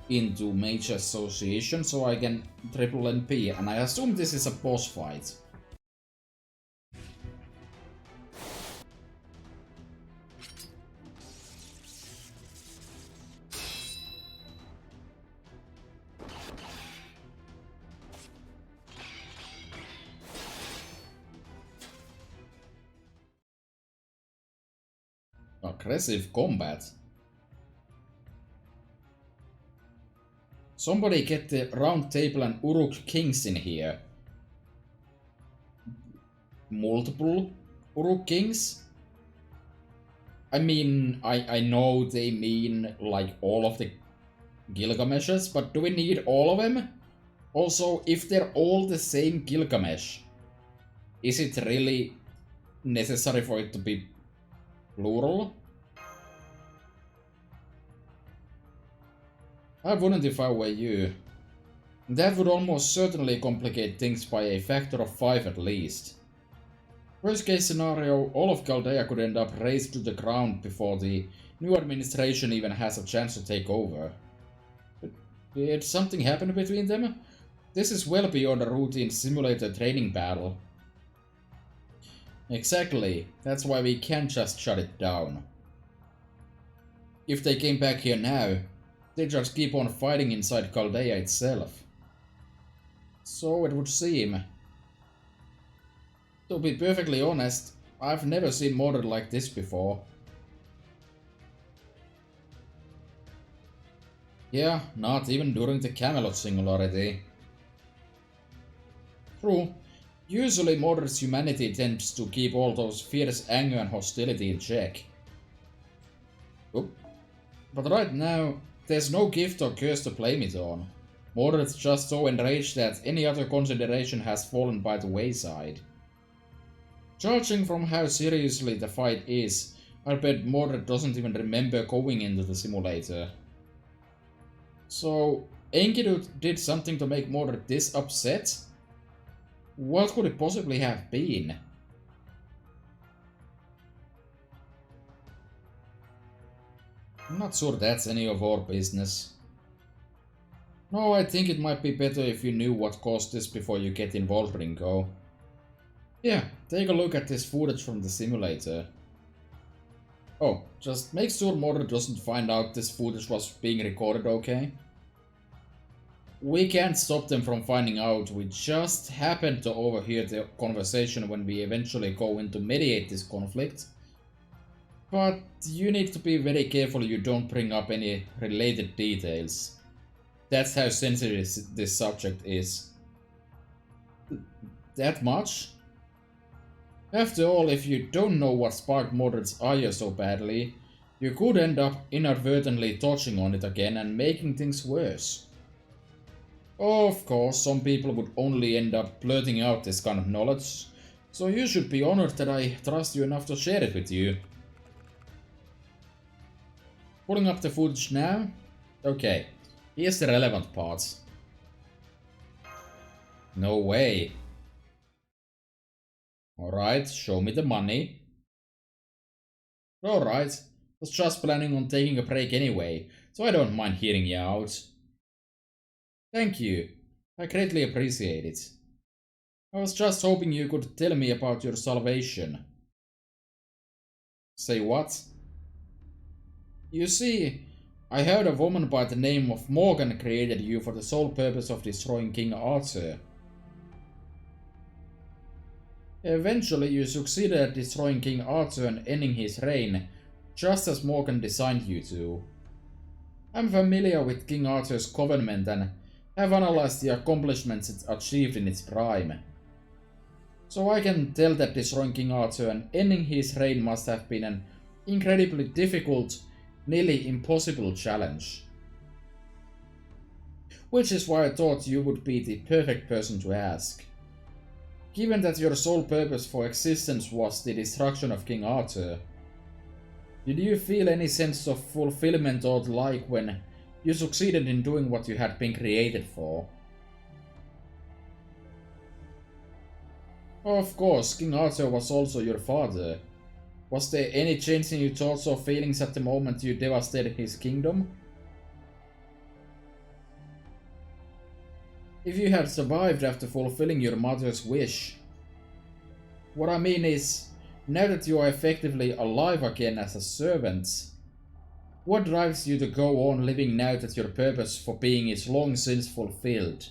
into Mage Association so I can triple NP, and I assume this is a boss fight. Aggressive combat. Somebody get the Round Table and Uruk Kings in here. Multiple Uruk Kings? I mean, I know they mean like all of the Gilgameshes, but do we need all of them? Also, if they're all the same Gilgamesh, is it really necessary for it to be plural? I wouldn't if I were you. That would almost certainly complicate things by a factor of 5 at least. Worst case scenario, all of Chaldea could end up razed to the ground before the new administration even has a chance to take over. Did something happen between them? This is well beyond a routine simulator training battle. Exactly, that's why we can't just shut it down. If they came back here now, they just keep on fighting inside Chaldea itself. So it would seem. To be perfectly honest, I've never seen Mordred like this before. Yeah, not even during the Camelot Singularity. True. Usually Mordred's humanity tends to keep all those fierce anger and hostility in check. Oop. But right now, there's no gift or curse to blame it on. Mordred's just so enraged that any other consideration has fallen by the wayside. Judging from how seriously the fight is, I bet Mordred doesn't even remember going into the simulator. So, Enkidu did something to make Mordred this upset? What could it possibly have been? I'm not sure that's any of our business. No, I think it might be better if you knew what caused this before you get involved, Ringo. Yeah, take a look at this footage from the simulator. Oh, just make sure Mordred doesn't find out this footage was being recorded, okay? We can't stop them from finding out, we just happened to overhear the conversation when we eventually go in to mediate this conflict. But you need to be very careful you don't bring up any related details. That's how sensitive this subject is. That much? After all, if you don't know what sparked Mordred's ire so badly, you could end up inadvertently touching on it again and making things worse. Of course, some people would only end up blurting out this kind of knowledge, so you should be honored that I trust you enough to share it with you. Pulling up the footage now? Okay, here's the relevant parts. No way. Alright, show me the money. Alright, was just planning on taking a break anyway, so I don't mind hearing you out. Thank you, I greatly appreciate it. I was just hoping you could tell me about your salvation. Say what? You see, I heard a woman by the name of Morgan created you for the sole purpose of destroying King Arthur. Eventually you succeeded at destroying King Arthur and ending his reign, just as Morgan designed you to. I'm familiar with King Arthur's government and have analyzed the accomplishments it achieved in its prime. So I can tell that destroying King Arthur and ending his reign must have been an incredibly difficult, nearly impossible challenge. Which is why I thought you would be the perfect person to ask. Given that your sole purpose for existence was the destruction of King Arthur, did you feel any sense of fulfillment or the like when you succeeded in doing what you had been created for? Of course, King Arthur was also your father. Was there any change in your thoughts or feelings at the moment you devastated his kingdom? If you had survived after fulfilling your mother's wish. What I mean is, now that you are effectively alive again as a servant, what drives you to go on living now that your purpose for being is long since fulfilled?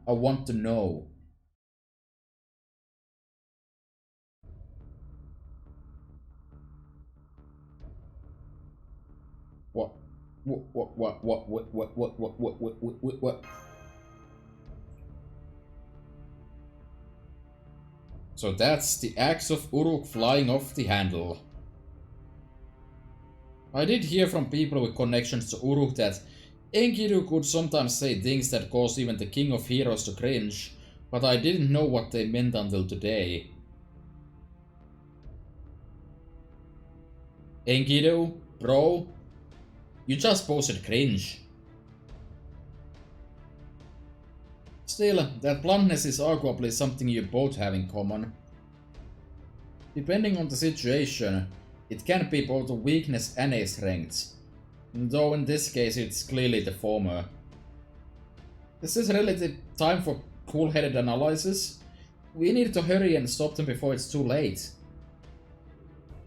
I want to know. What? What? So that's the axe of Uruk flying off the handle. I did hear from people with connections to Uruk that Enkidu could sometimes say things that cause even the king of heroes to cringe, but I didn't know what they meant until today. Enkidu, bro, you just posted cringe. Still, that bluntness is arguably something you both have in common. Depending on the situation, it can be both a weakness and a strength, though in this case it's clearly the former. This is really the time for cool-headed analysis. We need to hurry and stop them before it's too late.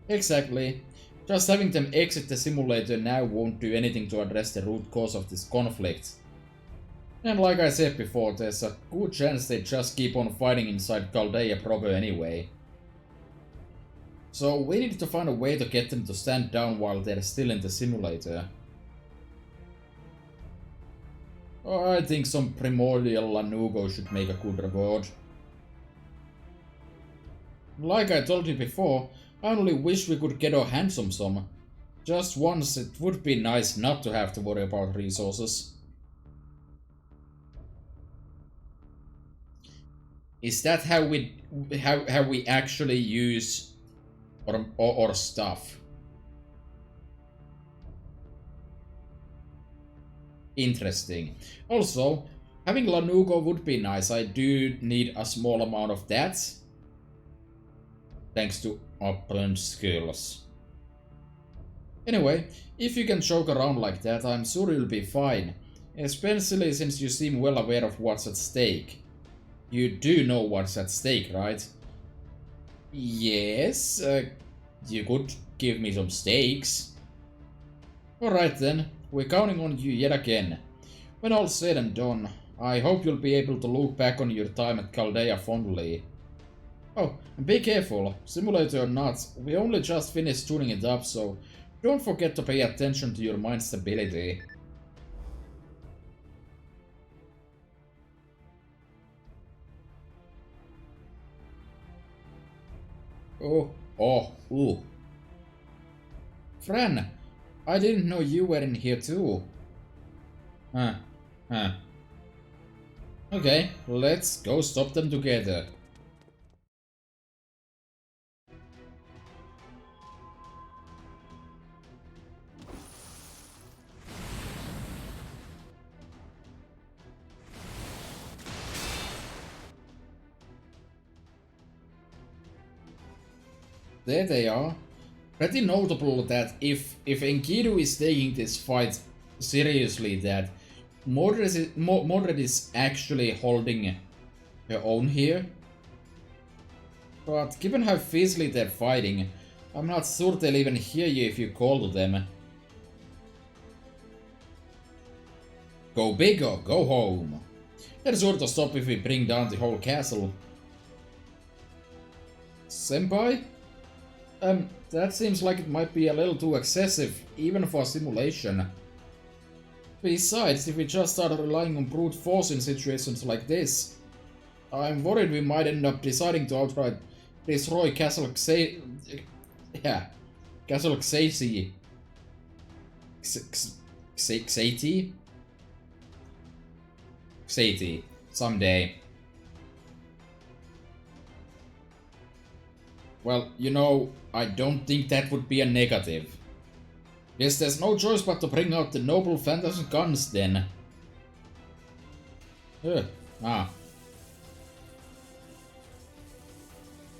Exactly. Just having them exit the simulator now won't do anything to address the root cause of this conflict. And like I said before, there's a good chance they just keep on fighting inside Chaldea proper anyway. So we need to find a way to get them to stand down while they're still in the simulator. I think some primordial Lanugo should make a good reward. Like I told you before, I only wish we could get our hands on some. Just once, it would be nice not to have to worry about resources. Is that how we actually use or stuff? Interesting. Also, having Lanugo would be nice. I do need a small amount of that. Thanks to opulent skills. Anyway, if you can joke around like that, I'm sure you'll be fine. Especially since you seem well aware of what's at stake. You do know what's at stake, right? Yes, you could give me some stakes. Alright then, we're counting on you yet again. When all's said and done, I hope you'll be able to look back on your time at Chaldea fondly. Oh, and be careful, simulator or not, we only just finished tuning it up, so don't forget to pay attention to your mind stability. Oh, oh, ooh. Fran, I didn't know you were in here too. Huh, huh. Okay, let's go stop them together. There they are. Pretty notable that if Enkidu is taking this fight seriously, that Mordred is actually holding her own here. But given how fiercely they're fighting, I'm not sure they'll even hear you if you call to them. Go big or go home. They're sure to stop if we bring down the whole castle. Senpai? That seems like it might be a little too excessive, even for simulation. Besides, if we just start relying on brute force in situations like this, I'm worried we might end up deciding to outright destroy Castle Xacy. Castle Xacy. Xaty? Xaty. Someday. Well, you know, I don't think that would be a negative. Guess there's no choice but to bring out the noble phantasm guns then. Ah.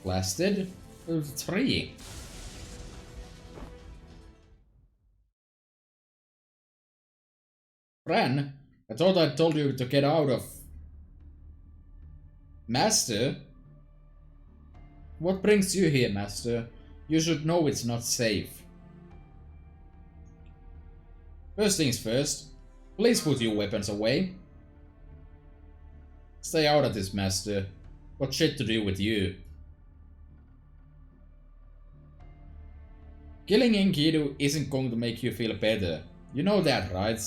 Blasted? 3. Fran, I thought I told you to get out of... Master? What brings you here, Master? You should know it's not safe. First things first, please put your weapons away. Stay out of this, Master. Got shit to do with you. Killing Enkidu isn't going to make you feel better. You know that, right?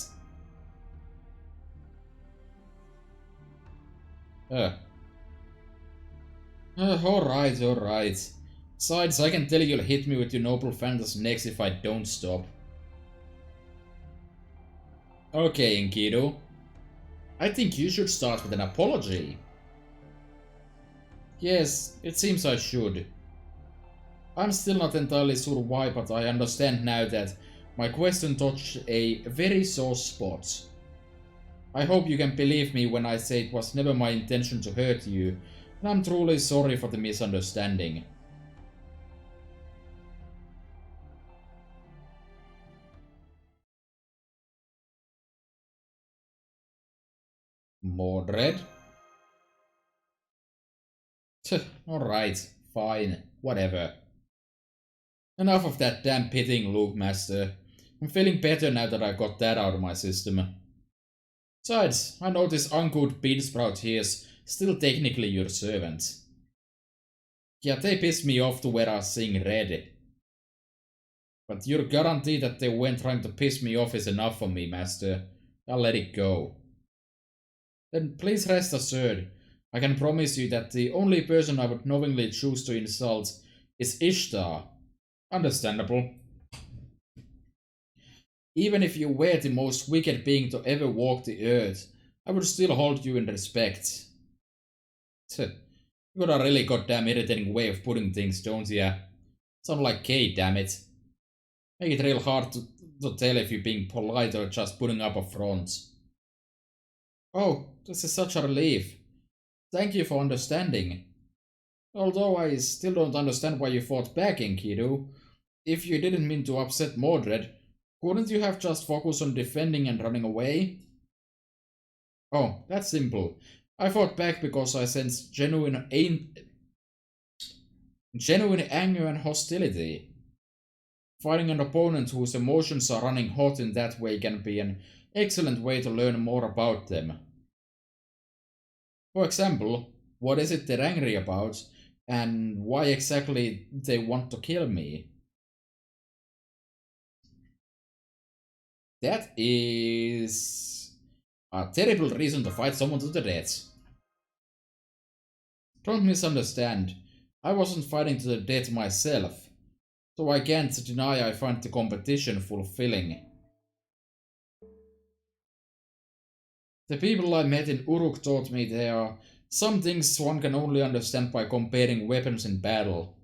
Alright, alright. Besides, I can tell you'll hit me with your noble phantasm next if I don't stop. Okay, Enkidu. I think you should start with an apology. Yes, it seems I should. I'm still not entirely sure why, but I understand now that my question touched a very sore spot. I hope you can believe me when I say it was never my intention to hurt you, and I'm truly sorry for the misunderstanding. Mordred? Alright, fine, whatever. Enough of that damn pitying look, Master. I'm feeling better now that I got that out of my system. Besides, I know this uncouth beansprout here's still technically your servant. Yeah, they pissed me off to where I was seeing red. But your guarantee that they weren't trying to piss me off is enough for me, Master. I'll let it go. Then please rest assured, I can promise you that the only person I would knowingly choose to insult is Ishtar. Understandable. Even if you were the most wicked being to ever walk the earth, I would still hold you in respect. You got a really goddamn irritating way of putting things, don't ya? Sound like Kate, damn it. Make it real hard to tell if you're being polite or just putting up a front. Oh, this is such a relief. Thank you for understanding. Although I still don't understand why you fought back, Enkidu. If you didn't mean to upset Mordred, couldn't you have just focused on defending and running away? Oh, that's simple. I fought back because I sensed genuine anger and hostility. Fighting an opponent whose emotions are running hot in that way can be an excellent way to learn more about them. For example, what is it they're angry about, and why exactly they want to kill me? That is a terrible reason to fight someone to the death. Don't misunderstand. I wasn't fighting to the death myself, so I can't deny I find the competition fulfilling. The people I met in Uruk taught me there are some things one can only understand by comparing weapons in battle.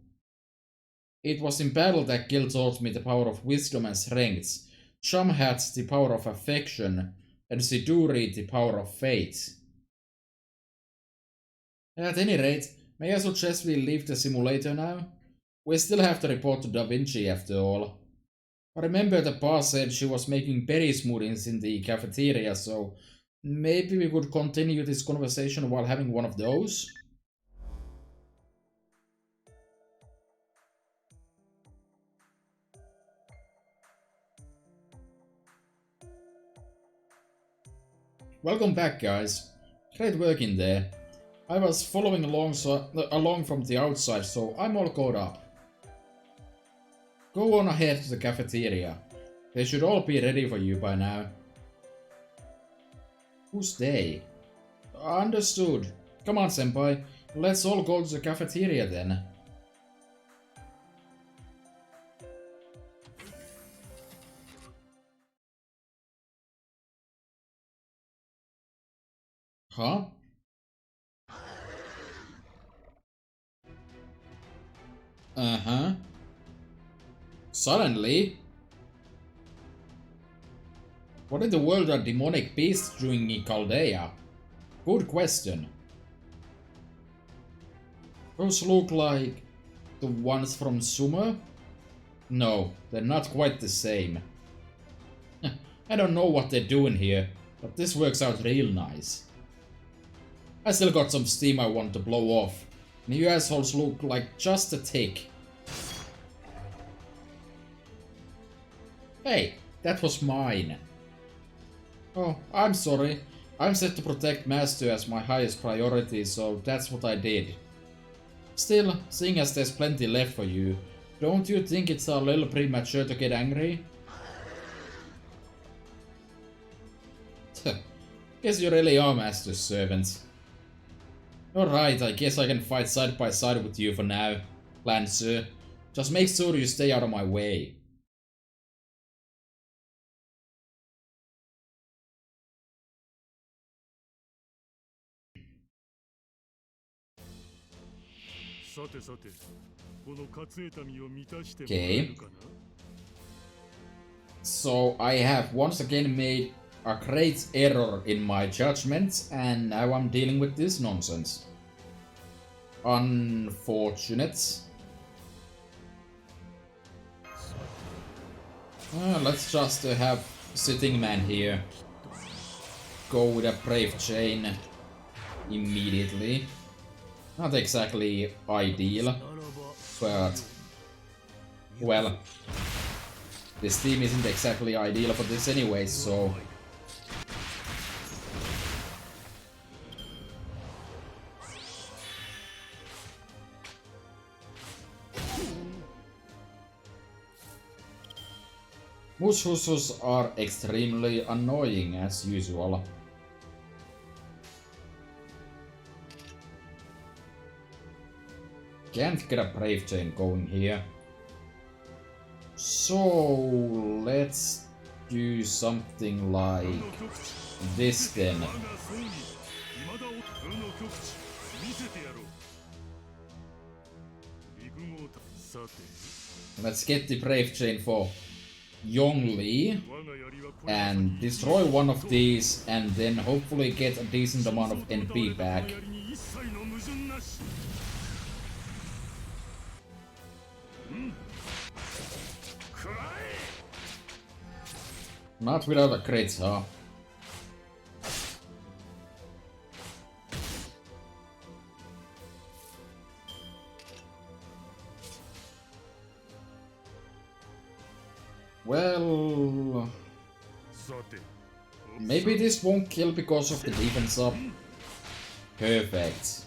It was in battle that Gil taught me the power of wisdom and strength, Shamhat the power of affection, and Siduri the power of fate. At any rate, may I suggest we leave the simulator now? We still have to report to Da Vinci after all. I remember the boss said she was making berry smoothies in the cafeteria, so maybe we could continue this conversation while having one of those? Welcome back, guys. Great work in there. I was following along from the outside, so I'm all caught up. Go on ahead to the cafeteria. They should all be ready for you by now. Who's they? Understood. Come on, senpai. Let's all go to the cafeteria then. Huh? Uh-huh. Suddenly? What in the world are demonic beasts doing in Chaldea? Good question. Those look like the ones from Sumer? No, they're not quite the same. I don't know what they're doing here, but this works out real nice. I still got some steam I want to blow off, and you assholes look like just a tick. Hey, that was mine. Oh, I'm sorry. I'm set to protect Master as my highest priority, so that's what I did. Still, seeing as there's plenty left for you, don't you think it's a little premature to get angry? Guess you really are Master's servant. Alright, I guess I can fight side by side with you for now, Lancer. Just make sure you stay out of my way. Okay. So I have once again made a great error in my judgment, and now I'm dealing with this nonsense. Unfortunate. Let's just have Sitting Man here go with a Brave Chain immediately. Not exactly ideal, but well, this team isn't exactly ideal for this anyway, so Mushhusus are extremely annoying as usual. Can't get a Brave Chain going here. So let's do something like this then. Let's get the Brave Chain for Yongli and destroy one of these, and then hopefully get a decent amount of NP back. Not without a crit, huh? Well, maybe this won't kill because of the defense up. Perfect.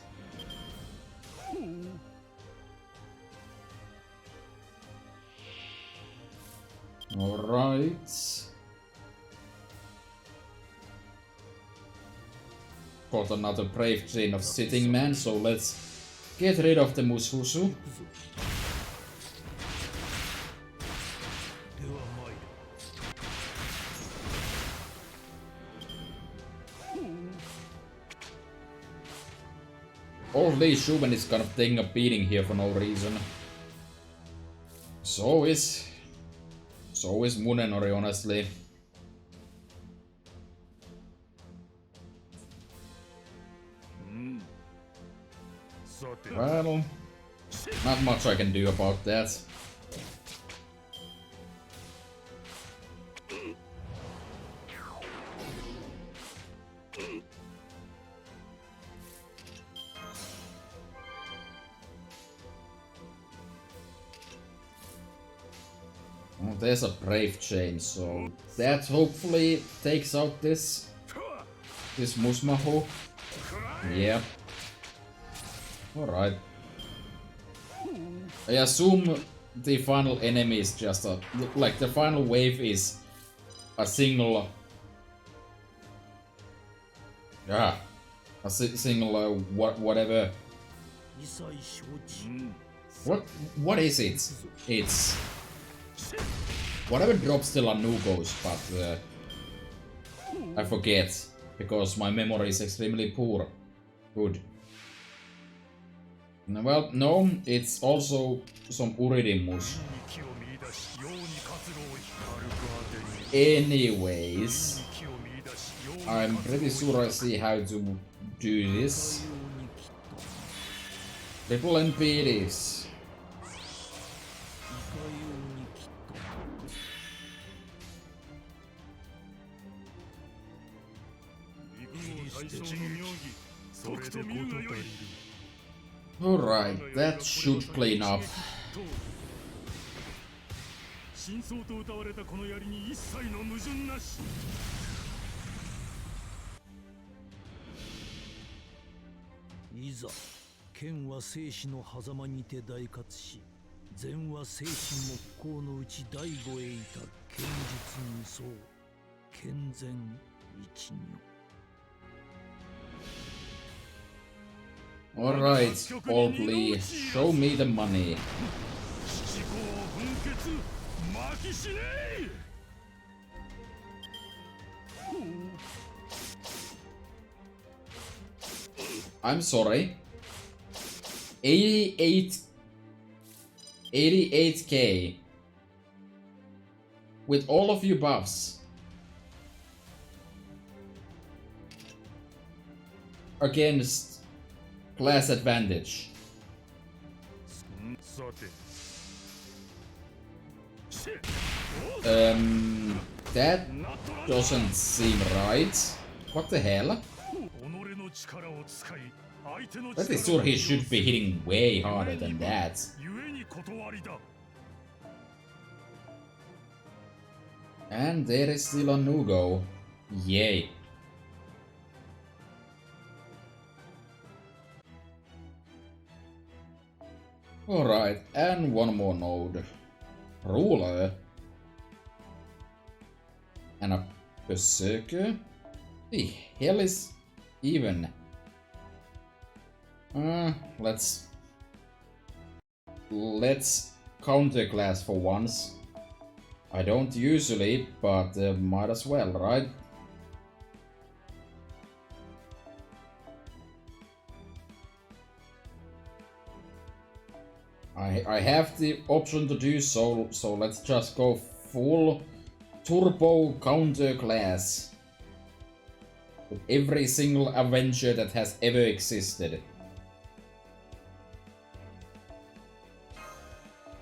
Alright. Got another Brave Chain of Sitting Man, so let's Get rid of the Mushusu. では参る。 All these Shuben is kind of taking a beating here for no reason. So is Munenori, honestly. Well, not much I can do about that. Oh, there's a brave chain, so that hopefully takes out this Musmaho. Yeah. Alright. I assume the final enemy is just a... like, the final wave is a single... yeah. A single, whatever... What is it? It's... whatever drops the Lanugos, but... I forget. Because my memory is extremely poor. Good. Well, no, it's also some Uridimus. Anyways, I'm pretty sure I see how to do this. Triple NPDs. Alright, that should clean up. 真相と謳われたこの槍に一切の矛盾なし。いざ剣は生死の狭間にて大活し、善は生死木工のうち第五へいた剣術無双、健全一如。 Alright, Old Lee, show me the money. I'm sorry. 88k with all of you buffs against class advantage. That doesn't seem right. What the hell? Pretty sure he should be hitting way harder than that. And there is still a Nugo. Yay. Alright, and one more node. Ruler. And a Berserker? The hell is even? Let's counterclass for once. I don't usually, but might as well, right? I have the option to do so, so let's just go full turbo counterclass with every single Avenger that has ever existed.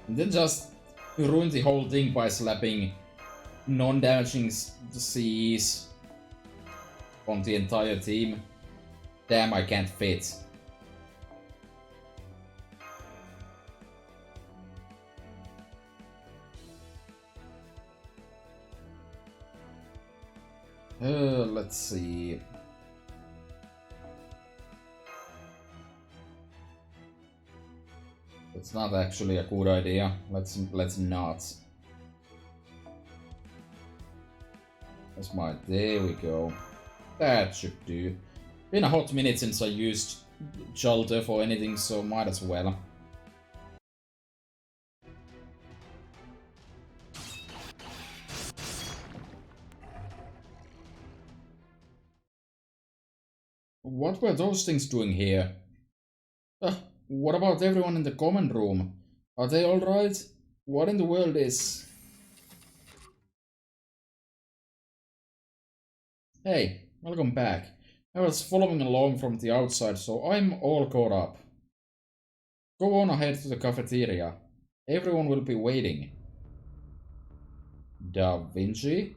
And then just ruin the whole thing by slapping non-damaging Cs on the entire team. Damn, I can't fit. Let's see. It's not actually a good idea. Let's not. That's my. There we go. That should do. Been a hot minute since I used shelter for anything, so might as well. What were those things doing here? What about everyone in the common room? Are they alright? What in the world is... Hey, welcome back. I was following along from the outside, so I'm all caught up. Go on ahead to the cafeteria. Everyone will be waiting. Da Vinci?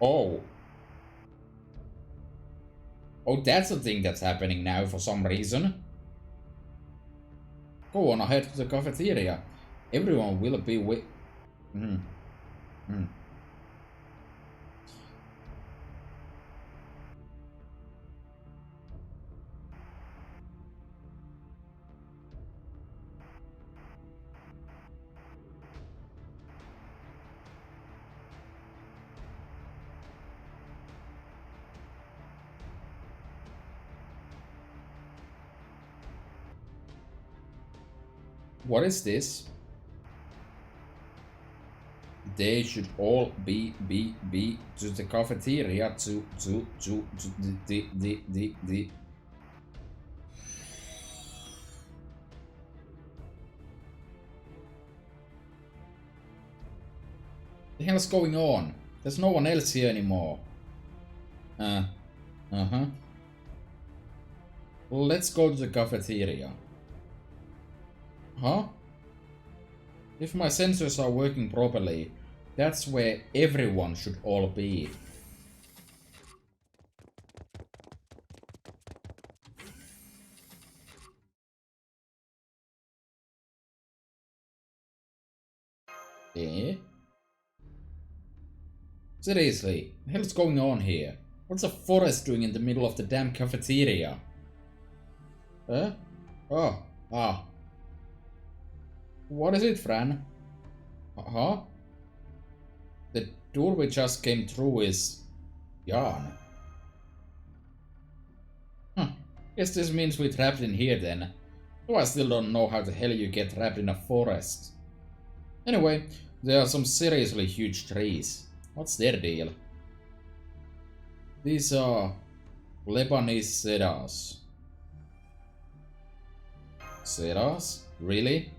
Oh. Oh, that's a thing that's happening now for some reason. Go on ahead to the cafeteria. Everyone will be What is this? They should all be to the cafeteria to the The hell's going on? There's no one else here anymore. Uh-huh. Let's go to the cafeteria. Huh? If my sensors are working properly, that's where everyone should all be. Eh? Seriously, what the hell's going on here? What's a forest doing in the middle of the damn cafeteria? Huh? Oh, ah. What is it, Fran? Huh? The door we just came through is... Yarn. Huh. Guess this means we're trapped in here then. Though I still don't know how the hell you get trapped in a forest. Anyway, there are some seriously huge trees. What's their deal? These are... Lebanese cedars. Cedars? Really?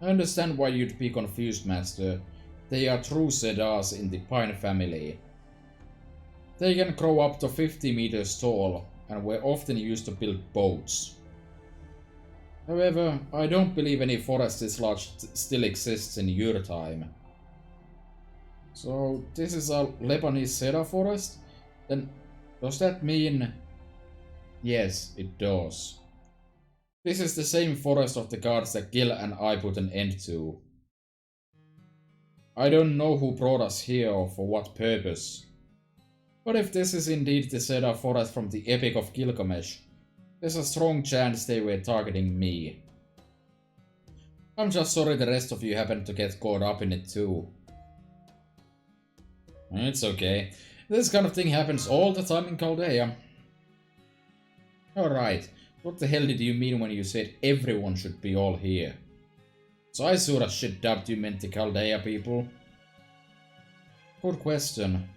I understand why you'd be confused, Master. They are true cedars in the pine family. They can grow up to 50 meters tall and were often used to build boats. However, I don't believe any forest this large still exists in your time. So, this is a Lebanese cedar forest? Then, does that mean... Yes, it does. This is the same forest of the gods that Gil and I put an end to. I don't know who brought us here or for what purpose. But if this is indeed the cedar forest from the Epic of Gilgamesh, there's a strong chance they were targeting me. I'm just sorry the rest of you happened to get caught up in it too. It's okay. This kind of thing happens all the time in Chaldea. Alright, what the hell did you mean when you said everyone should be all here? So I sort of shit dubbed you meant the Chaldea people. Good question.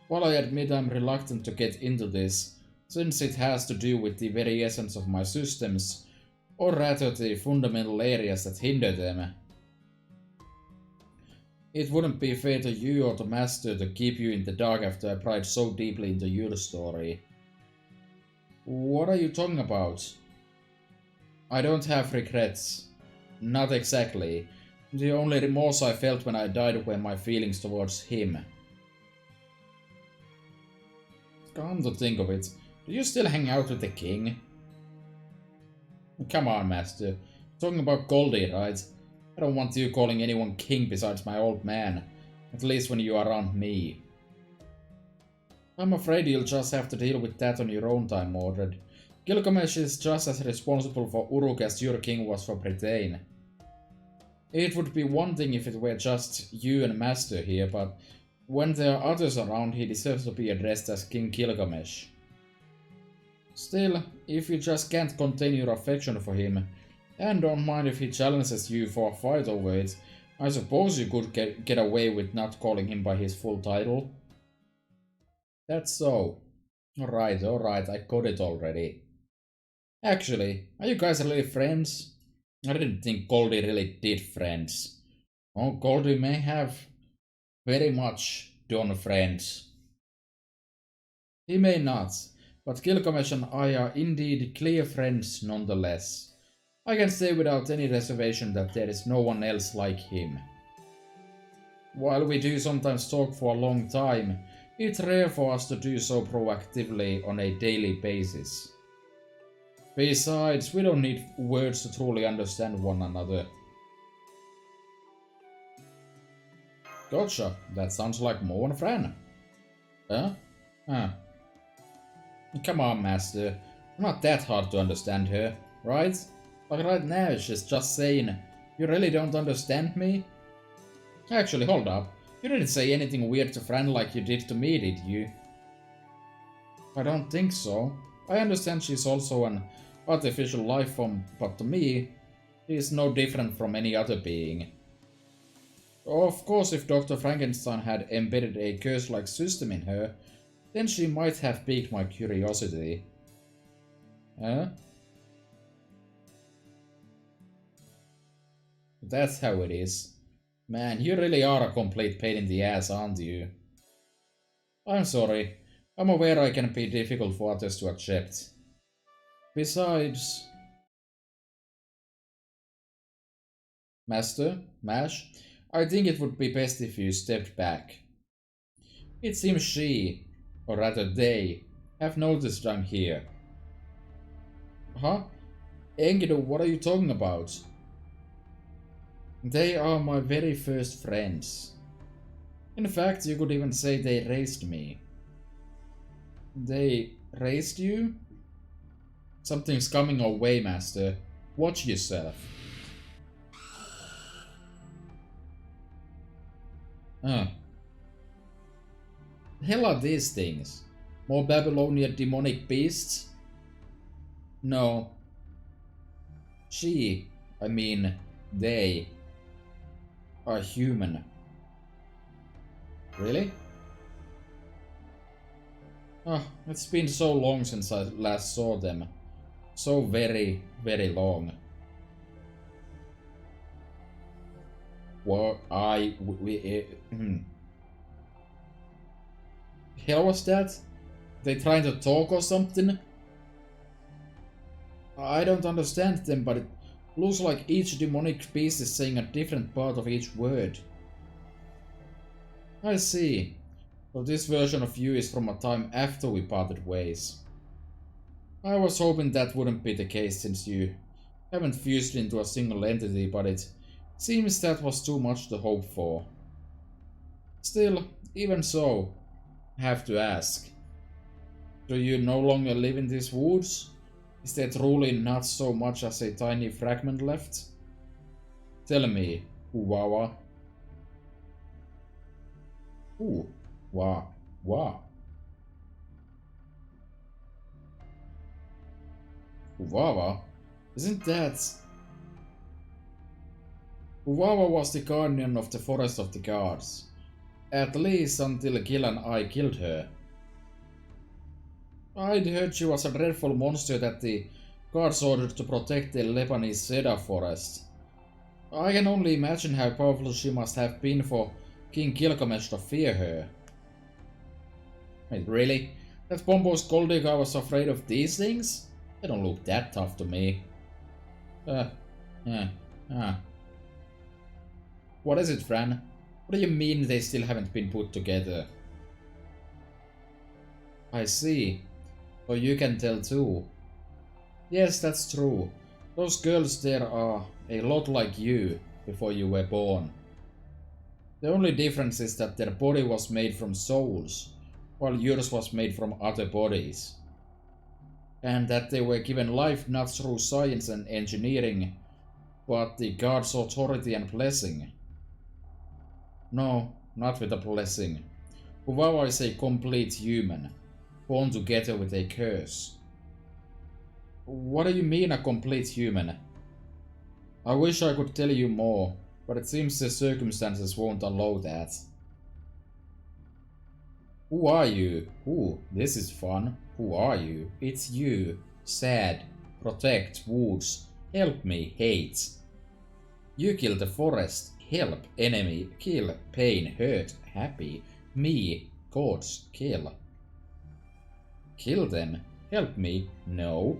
While I admit I'm reluctant to get into this, since it has to do with the very essence of my systems, or rather the fundamental areas that hinder them. It wouldn't be fair to you or the Master to keep you in the dark after I pried so deeply into your story. What are you talking about? I don't have regrets. Not exactly. The only remorse I felt when I died were my feelings towards him. Come to think of it, do you still hang out with the king? Come on, Master. Talking about Goldie, right? I don't want you calling anyone king besides my old man. At least when you are around me. I'm afraid you'll just have to deal with that on your own time, Mordred. Gilgamesh is just as responsible for Uruk as your king was for Britain. It would be one thing if it were just you and Master here, but when there are others around, he deserves to be addressed as King Gilgamesh. Still, if you just can't contain your affection for him, and don't mind if he challenges you for a fight over it, I suppose you could get away with not calling him by his full title. That's so. Alright, I got it already. Actually, are you guys really friends? I didn't think Goldie really did friends. Oh, Goldie may have very much done friends. He may not, but Gilgamesh and I are indeed clear friends nonetheless. I can say without any reservation that there is no one else like him. While we do sometimes talk for a long time, it's rare for us to do so proactively on a daily basis. Besides, we don't need words to truly understand one another. Gotcha, that sounds like more than a friend. Huh? Huh. Come on, Master. Not that hard to understand her, right? Like right now, she's just saying, you really don't understand me? Actually, hold up. You didn't say anything weird to Fran like you did to me, did you? I don't think so. I understand she's also an artificial life form, but to me, she is no different from any other being. Of course, if Dr. Frankenstein had embedded a curse-like system in her, then she might have piqued my curiosity. Huh? That's how it is. Man, you really are a complete pain in the ass, aren't you? I'm sorry. I'm aware I can be difficult for others to accept. Besides... Master, Mash, I think it would be best if you stepped back. It seems she, or rather they, have noticed I'm here. Huh? Enkidu, what are you talking about? They are my very first friends. In fact, you could even say they raised me. They raised you? Something's coming our way, Master. Watch yourself. The hell are these things? More Babylonian demonic beasts? No. They are human. Really? Oh, it's been so long since I last saw them. So very, very long. What hell was that? They trying to talk or something? I don't understand them, but it looks like each demonic beast is saying a different part of each word. I see. So this version of you is from a time after we parted ways. I was hoping that wouldn't be the case since you haven't fused into a single entity, but it seems that was too much to hope for. Still, even so, I have to ask. Do you no longer live in these woods? Is there truly not so much as a tiny fragment left? Tell me, Uwawa. Ooh, wow. Uwawa? Isn't that... Uwawa was the guardian of the Forest of the Gods. At least until Gil and I killed her. I'd heard she was a dreadful monster that the gods ordered to protect the Lebanese cedar forest. I can only imagine how powerful she must have been for King Gilgamesh to fear her. Wait, really? That pompous gold digger was afraid of these things? They don't look that tough to me. What is it, Fran? What do you mean they still haven't been put together? I see. So you can tell too. Yes, that's true. Those girls there are a lot like you before you were born. The only difference is that their body was made from souls, while yours was made from other bodies. And that they were given life not through science and engineering, but the gods' authority and blessing. No, not with a blessing. Uwawa is a complete human, born together with a curse. What do you mean a complete human? I wish I could tell you more, but it seems the circumstances won't allow that. Who are you? Ooh, this is fun. Who are you? It's you. Sad. Protect. Woods. Help me. Hate. You kill the forest. Help. Enemy. Kill. Pain. Hurt. Happy. Me. Gods. Kill. Kill them. Help me. No.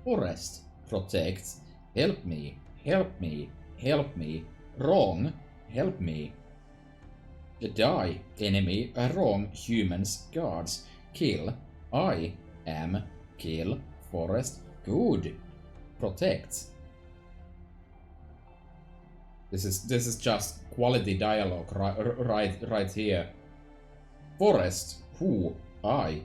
Forest. Protect. Help me. Help me. Help me. Wrong. Help me. Die. Enemy. Wrong. Humans. Gods. Kill. I am. Kill. Forest. Good. Protect. This is just quality dialogue right here. Forest. Who? I.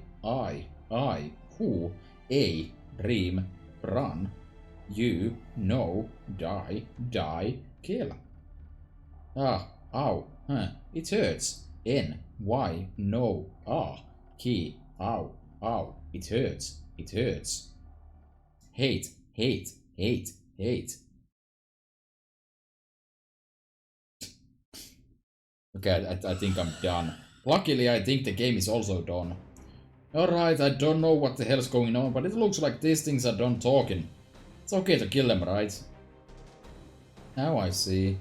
Who? A. Dream. Run. You. No. Die. Kill. Ah. Ow. Huh. It hurts. N. Y. No. Ah. Key. Ow. It hurts. It hurts. Hate. Okay, I think I'm done. Luckily, I think the game is also done. Alright, I don't know what the hell's going on, but it looks like these things are done talking. It's okay to kill them, right? Now I see.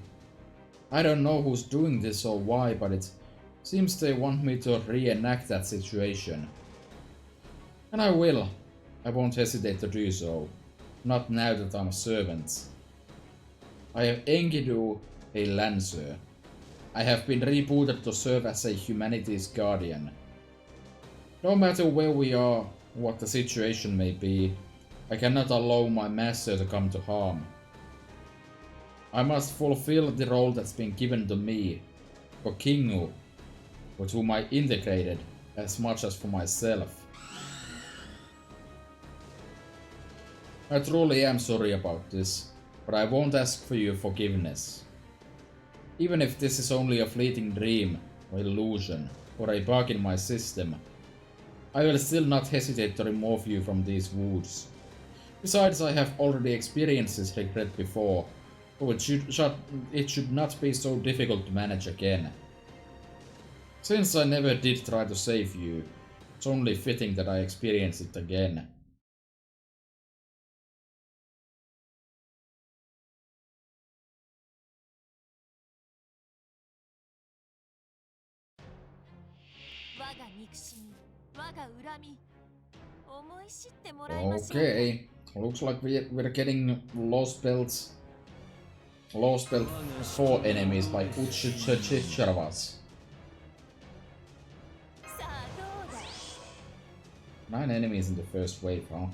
I don't know who's doing this or why, but it seems they want me to reenact that situation. And I will. I won't hesitate to do so. Not now that I'm a servant. I have Enkidu, a Lancer. I have been rebooted to serve as a humanity's guardian. No matter where we are, what the situation may be, I cannot allow my master to come to harm. I must fulfill the role that's been given to me, for Kingu, with whom I integrated as much as for myself. I truly am sorry about this, but I won't ask for your forgiveness. Even if this is only a fleeting dream, or illusion, or a bug in my system, I will still not hesitate to remove you from these woods. Besides, I have already experienced this regret before, so it should not be so difficult to manage again. Since I never did try to save you, it's only fitting that I experience it again. Okay, looks like we're getting Lost Belt 4 enemies by Uchicharavas. 9 enemies in the first wave, huh?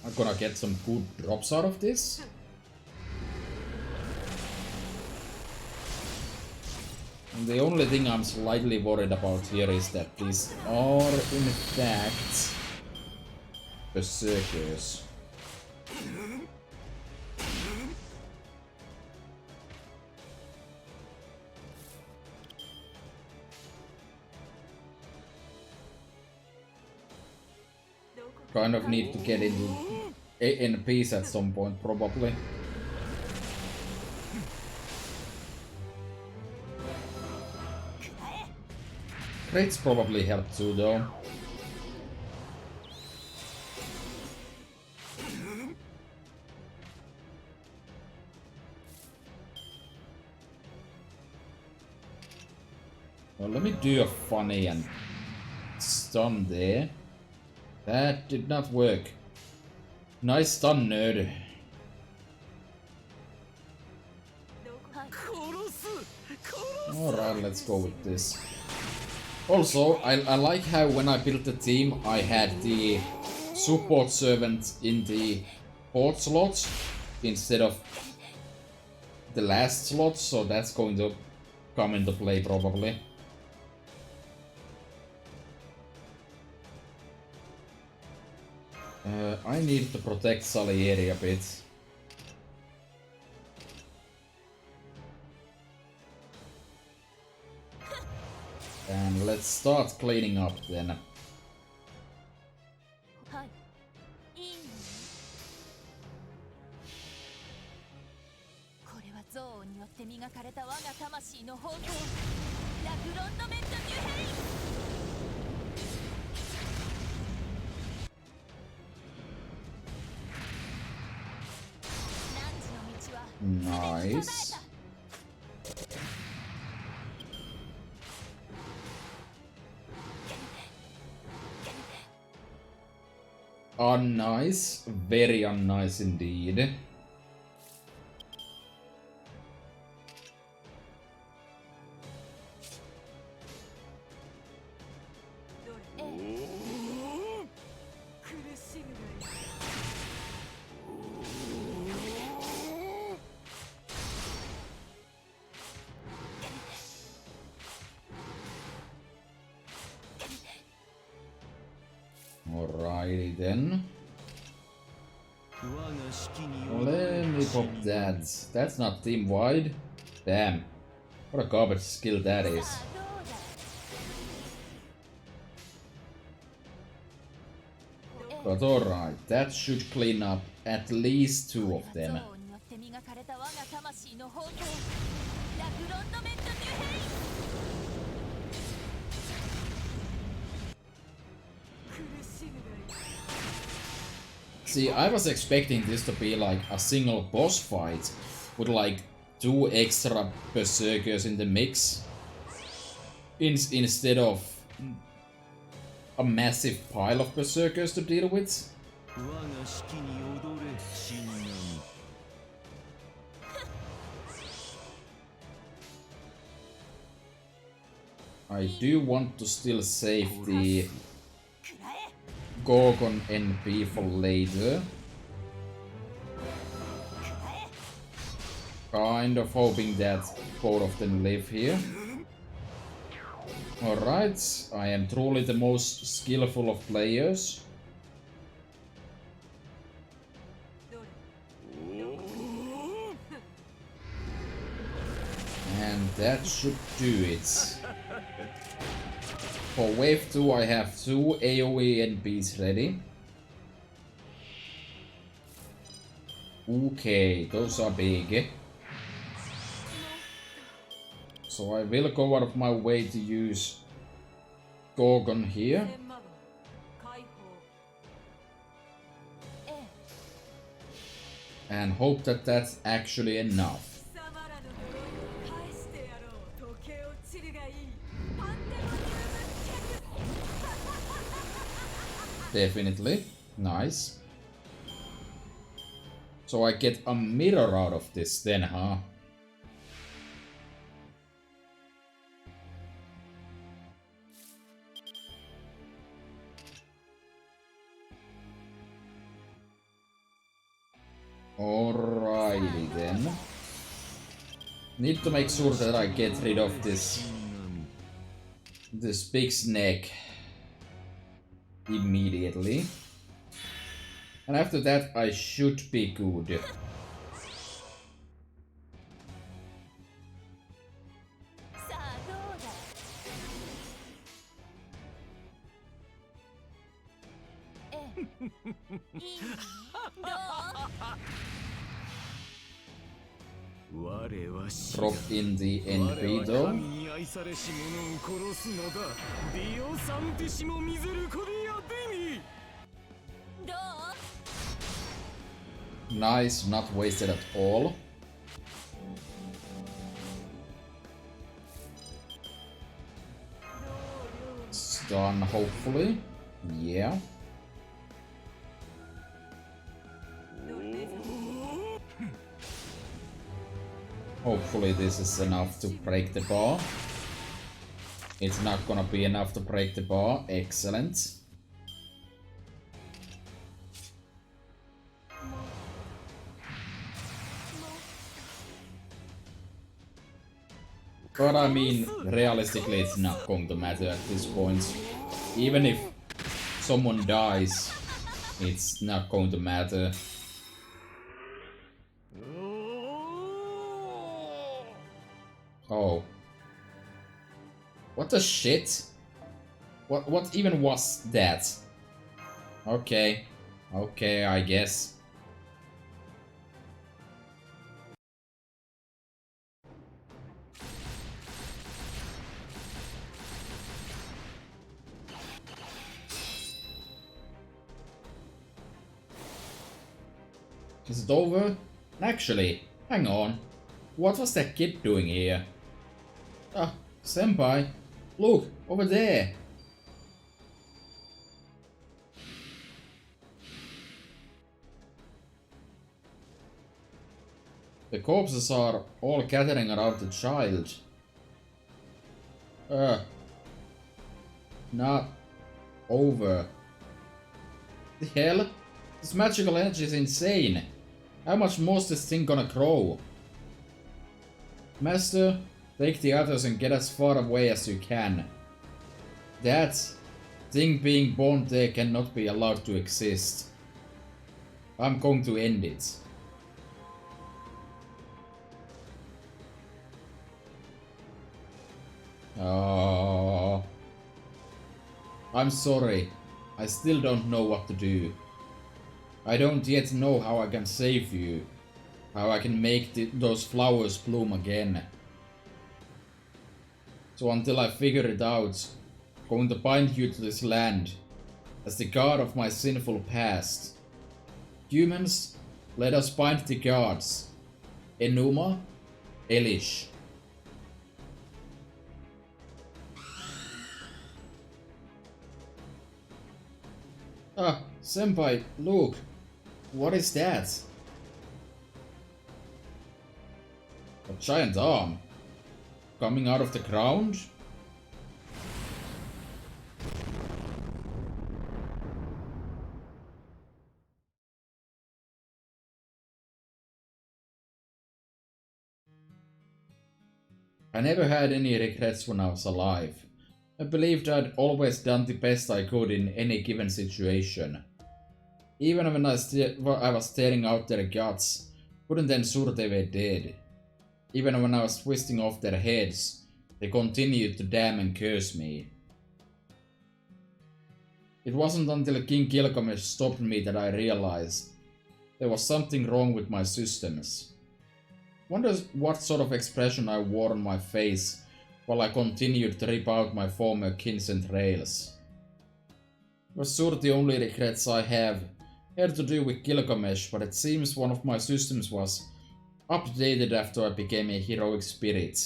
I'm gonna get some good drops out of this. And the only thing I'm slightly worried about here is that these are in fact berserkers. Kind of need to get in peace at some point, probably. Crits probably help too, though. Well, let me do a funny and stun there. That did not work. Nice stun, nerd. Alright, let's go with this. Also, I like how when I built the team, I had the support servant in the fourth slot instead of the last slot, so that's going to come into play probably. I need to protect Salieri a bit. And let's start cleaning up then. はいいいのこれは憎悪によって磨かれた我が魂の宝刀ラグロンドメント・デュヘイ汝の道は Nice. Unnice. Very unnice indeed. Alrighty then. Let me pop that. That's not team wide. Damn. What a garbage skill that is. But alright, that should clean up at least 2 of them. See, I was expecting this to be like a single boss fight with like 2 extra berserkers in the mix instead of a massive pile of berserkers to deal with. I do want to still save the Gorgon NP for later. Kind of hoping that both of them live here. Alright, I am truly the most skillful of players. And that should do it. For wave 2 I have 2 AoE NPs ready. Okay, those are big. So I will go out of my way to use Gorgon here. And hope that that's actually enough. Definitely. Nice. So I get a mirror out of this then, huh? Alrighty then. Need to make sure that I get rid of this big snake immediately. And after that I should be good. Drop in the NP though. Nice, not wasted at all. Stun, hopefully. Yeah. Hopefully this is enough to break the bar. It's not gonna be enough to break the bar. Excellent. But I mean, realistically it's not going to matter at this point. Even if someone dies It's not going to matter. Oh. What the shit? What even was that? Okay. Okay, I guess. Is it over? Actually, hang on. What was that kid doing here? Ah, senpai. Look, over there. The corpses are all gathering around the child. Not over. The hell? This magical energy is insane. How much more is this thing gonna grow? Master, take the others and get as far away as you can. That thing being born there cannot be allowed to exist. I'm going to end it. Oh, I'm sorry. I still don't know what to do. I don't yet know how I can save you. How I can make those flowers bloom again. So until I figure it out, I'm going to bind you to this land as the guard of my sinful past. Humans, let us bind the gods. Enuma, Elish. Ah, senpai, look. What is that? A giant arm. Coming out of the ground? I never had any regrets when I was alive. I believed I'd always done the best I could in any given situation. Even when I was staring out their guts, couldn't ensure they were dead. Even when I was twisting off their heads, they continued to damn and curse me. It wasn't until King Gilgamesh stopped me that I realized there was something wrong with my systems. Wonder what sort of expression I wore on my face while I continued to rip out my former kin's entrails. For sure the only regrets I have had to do with Gilgamesh, but it seems one of my systems was updated after I became a heroic spirit.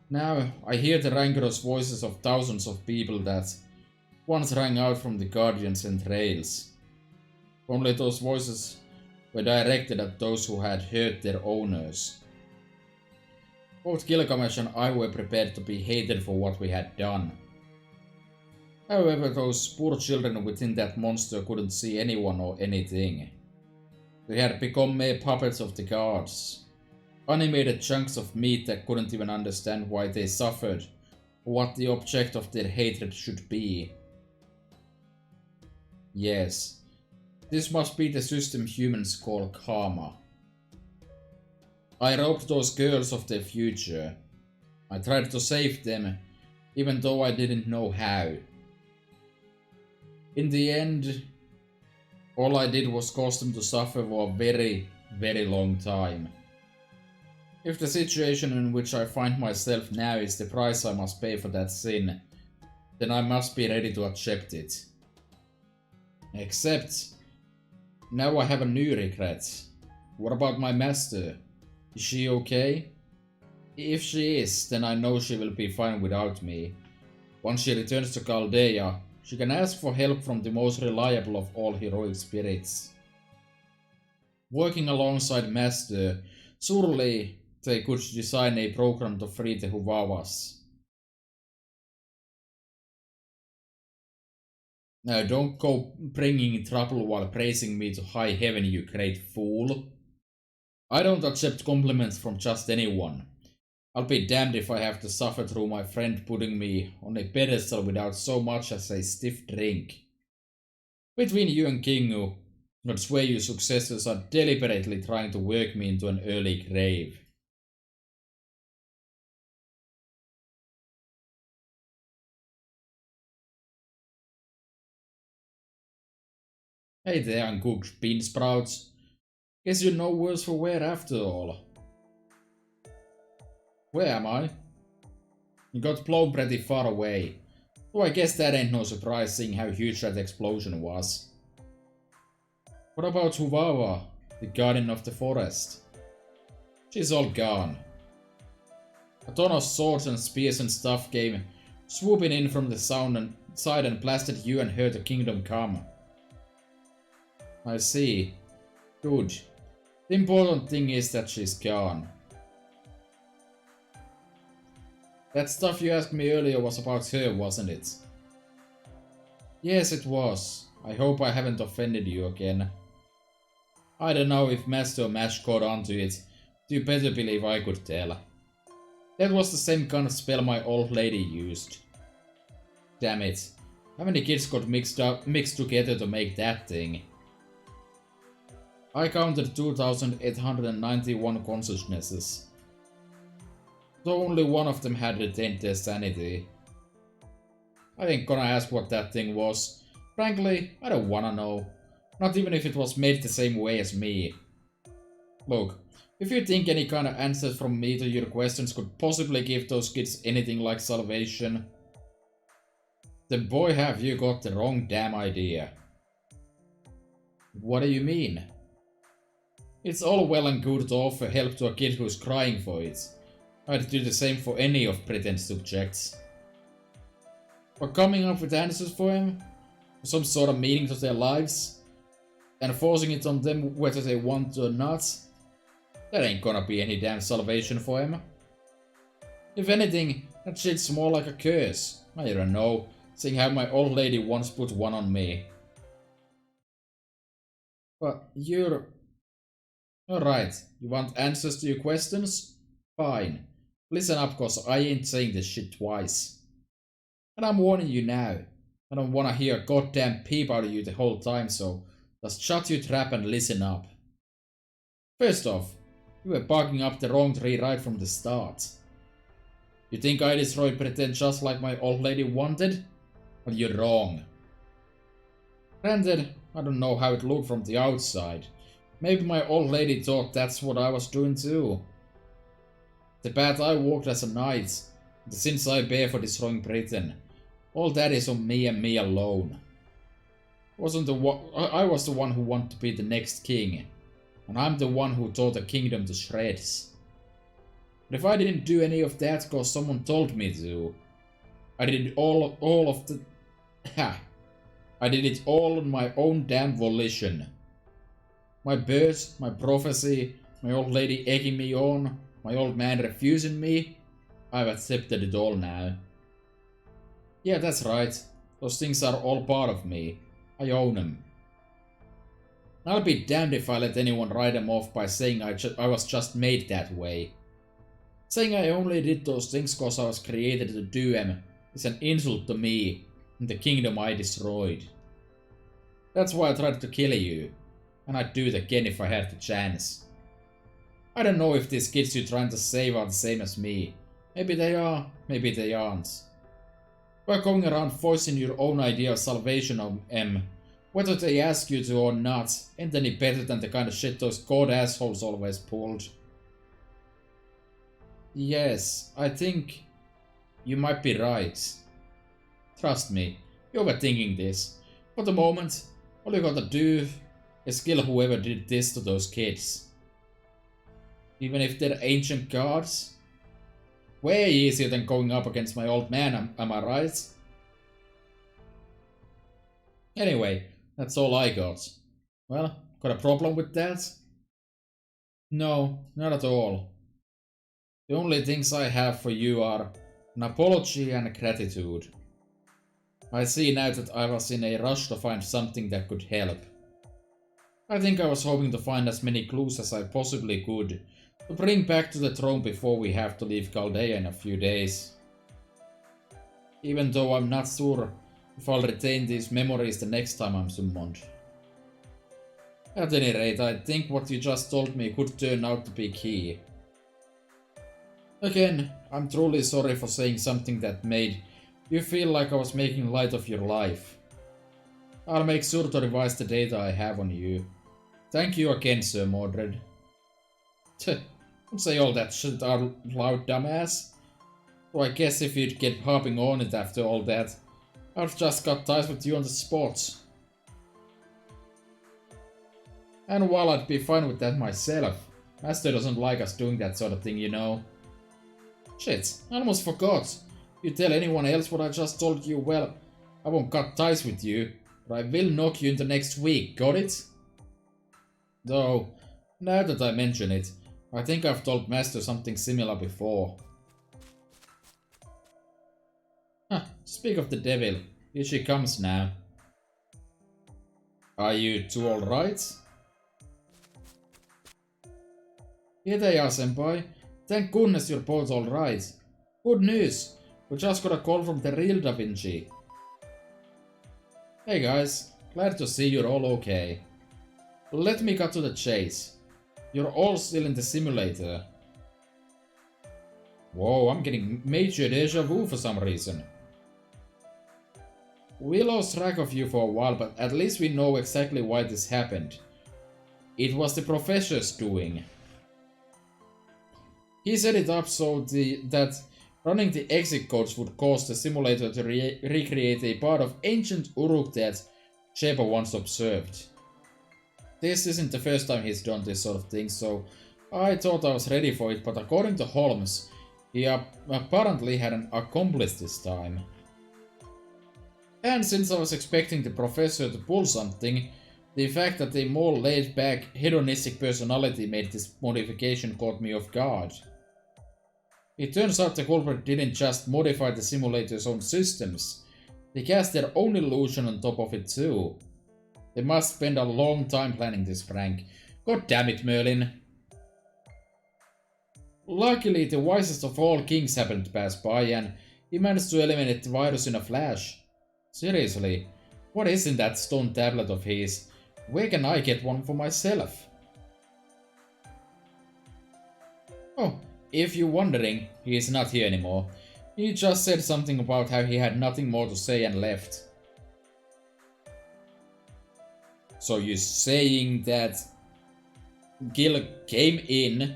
Now I hear the rancorous voices of thousands of people that once rang out from the Guardian's entrails. Only those voices were directed at those who had hurt their owners. Both Gilgamesh and I were prepared to be hated for what we had done. However, those poor children within that monster couldn't see anyone or anything. They had become mere puppets of the gods. Animated chunks of meat that couldn't even understand why they suffered, or what the object of their hatred should be. Yes, this must be the system humans call karma. I robbed those girls of their future. I tried to save them, even though I didn't know how. In the end, all I did was cause them to suffer for a very, very long time. If the situation in which I find myself now is the price I must pay for that sin, then I must be ready to accept it. Except, now I have a new regret. What about my master? Is she okay? If she is, then I know she will be fine without me. Once she returns to Chaldea, she can ask for help from the most reliable of all heroic spirits. Working alongside Master, surely they could design a program to free the Huwawas. Now don't go bringing trouble while praising me to high heaven, you great fool. I don't accept compliments from just anyone. I'll be damned if I have to suffer through my friend putting me on a pedestal without so much as a stiff drink. Between you and Kingu, I'd swear your successors are deliberately trying to work me into an early grave. Hey there, uncooked bean sprouts. Guess you're no worse for wear after all. Where am I? You got blown pretty far away. So I guess that ain't no surprise seeing how huge that explosion was. What about Huwawa, the guardian of the forest? She's all gone. A ton of swords and spears and stuff came swooping in from the side and blasted you and her to Kingdom Come. I see. Good. The important thing is that she's gone. That stuff you asked me earlier was about her, wasn't it? Yes, it was. I hope I haven't offended you again. I don't know if Master or Mash caught onto it. You better believe I could tell. That was the same kind of spell my old lady used. Damn it. How many kids got mixed together to make that thing? I counted 2,891 consciousnesses. Though only one of them had retained their sanity. I ain't gonna ask what that thing was. Frankly, I don't wanna know. Not even if it was made the same way as me. Look, if you think any kind of answers from me to your questions could possibly give those kids anything like salvation, then boy have you got the wrong damn idea. What do you mean? It's all well and good to offer help to a kid who's crying for it. I'd do the same for any of Britain's subjects. But coming up with answers for him, some sort of meaning to their lives, and forcing it on them whether they want to or not, that ain't gonna be any damn salvation for him. If anything, that shit's more like a curse. I don't know, seeing how my old lady once put one on me. But you're... Alright, you want answers to your questions? Fine. Listen up, cause I ain't saying this shit twice. And I'm warning you now. I don't wanna hear a goddamn peep out of you the whole time, so just shut your trap and listen up. First off, you were barking up the wrong tree right from the start. You think I destroyed Britain just like my old lady wanted? Well, you're wrong. Granted, I don't know how it looked from the outside. Maybe my old lady thought that's what I was doing too. The path I walked as a knight, the sins I bear for destroying Britain, all that is on me and me alone. I was the one who wanted to be the next king, and I'm the one who tore the kingdom to shreds. But if I didn't do any of that cause someone told me to, I did it all I did it all on my own damn volition. My birth, my prophecy, my old lady egging me on, my old man refusing me, I've accepted it all now. Yeah, that's right. Those things are all part of me. I own them. I'll be damned if I let anyone write them off by saying I was just made that way. Saying I only did those things cause I was created to do them is an insult to me and the kingdom I destroyed. That's why I tried to kill you, and I'd do it again if I had the chance. I don't know if these kids you're trying to save are the same as me. Maybe they are, maybe they aren't. We're going around voicing your own idea of salvation on them, whether they ask you to or not, ain't any better than the kind of shit those god assholes always pulled. Yes, I think you might be right. Trust me, you're overthinking this. For the moment, all you gotta do is kill whoever did this to those kids. Even if they're ancient gods? Way easier than going up against my old man, am I right? Anyway, that's all I got. Well, got a problem with that? No, not at all. The only things I have for you are an apology and gratitude. I see now that I was in a rush to find something that could help. I think I was hoping to find as many clues as I possibly could to bring back to the throne before we have to leave Chaldea in a few days. Even though I'm not sure if I'll retain these memories the next time I'm summoned. At any rate, I think what you just told me could turn out to be key. Again, I'm truly sorry for saying something that made you feel like I was making light of your life. I'll make sure to revise the data I have on you. Thank you again, Sir Mordred. Don't say all that shit out loud, dumbass. So I guess if you'd get harping on it after all that, I've just got ties with you on the spot. And while I'd be fine with that myself, Master doesn't like us doing that sort of thing, you know. Shit, I almost forgot. You tell anyone else what I just told you, well, I won't cut ties with you, but I will knock you into next week, got it? Though, now that I mention it, I think I've told Master something similar before. Huh, speak of the devil, here she comes now. Are you two alright? Here they are, Senpai. Thank goodness you're both alright. Good news! We just got a call from the real Da Vinci. Hey guys, glad to see you're all okay. Let me cut to the chase. You're all still in the simulator. Whoa, I'm getting major deja vu for some reason. We lost track of you for a while, but at least we know exactly why this happened. It was the professor's doing. He set it up so that running the exit codes would cause the simulator to recreate a part of ancient Uruk that Sheba once observed. This isn't the first time he's done this sort of thing, so I thought I was ready for it, but according to Holmes, he apparently had an accomplice this time. And since I was expecting the professor to pull something, the fact that a more laid-back, hedonistic personality made this modification caught me off guard. It turns out the culprit didn't just modify the simulator's own systems, they cast their own illusion on top of it too. They must spend a long time planning this prank. God damn it, Merlin. Luckily, the wisest of all kings happened to pass by and he managed to eliminate the virus in a flash. Seriously, what is in that stone tablet of his? Where can I get one for myself? Oh, if you're wondering, he is not here anymore. He just said something about how he had nothing more to say and left. So you're saying that Gil came in,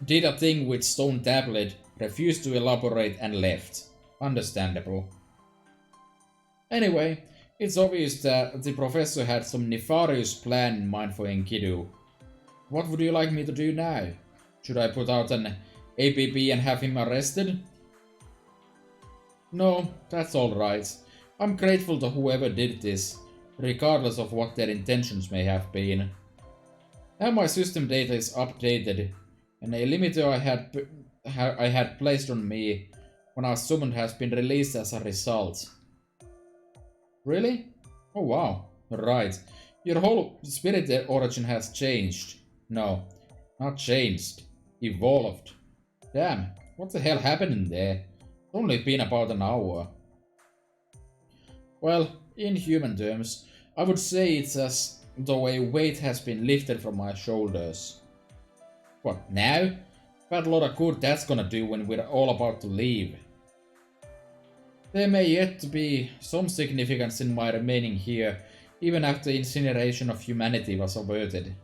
did a thing with stone tablet, refused to elaborate and left. Understandable. Anyway, it's obvious that the professor had some nefarious plan in mind for Enkidu. What would you like me to do now? Should I put out an APB and have him arrested? No, that's alright. I'm grateful to whoever did this, regardless of what their intentions may have been. Now my system data is updated, and a limiter I had placed on me when I was summoned has been released as a result. Really? Oh wow, right. Your whole spirit origin has changed. No, not changed. Evolved. Damn, what the hell happened in there? It's only been about an hour. Well, in human terms, I would say it's as though a weight has been lifted from my shoulders. What, now? Bad lot of good that's gonna do when we're all about to leave. There may yet be some significance in my remaining here, even after incineration of humanity was averted.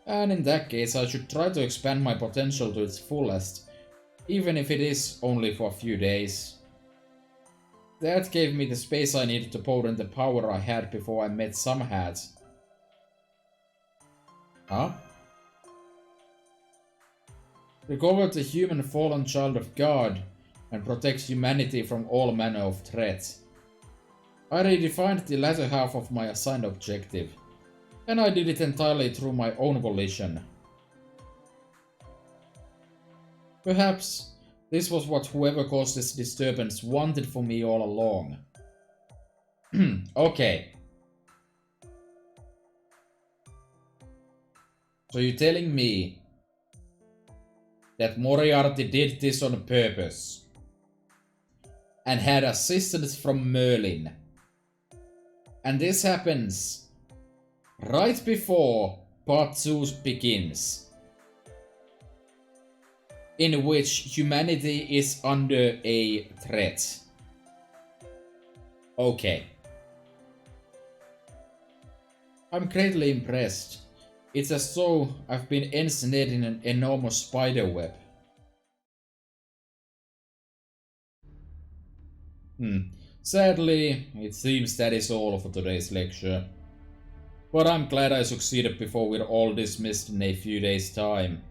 And in that case, I should try to expand my potential to its fullest, even if it is only for a few days. That gave me the space I needed to pour in the power I had before I met Samhat. Huh? Recovered the human fallen child of God and protects humanity from all manner of threats. I redefined the latter half of my assigned objective, and I did it entirely through my own volition. Perhaps this was what whoever caused this disturbance wanted for me all along. Okay. So you're telling me that Moriarty did this on purpose? and had assistance from Merlin. And this happens right before part 2 begins, in which humanity is under a threat. Okay. I'm greatly impressed. It's as though I've been ensnared in an enormous spider web. Sadly, it seems that is all for today's lecture. But I'm glad I succeeded before we're all dismissed in a few days' time.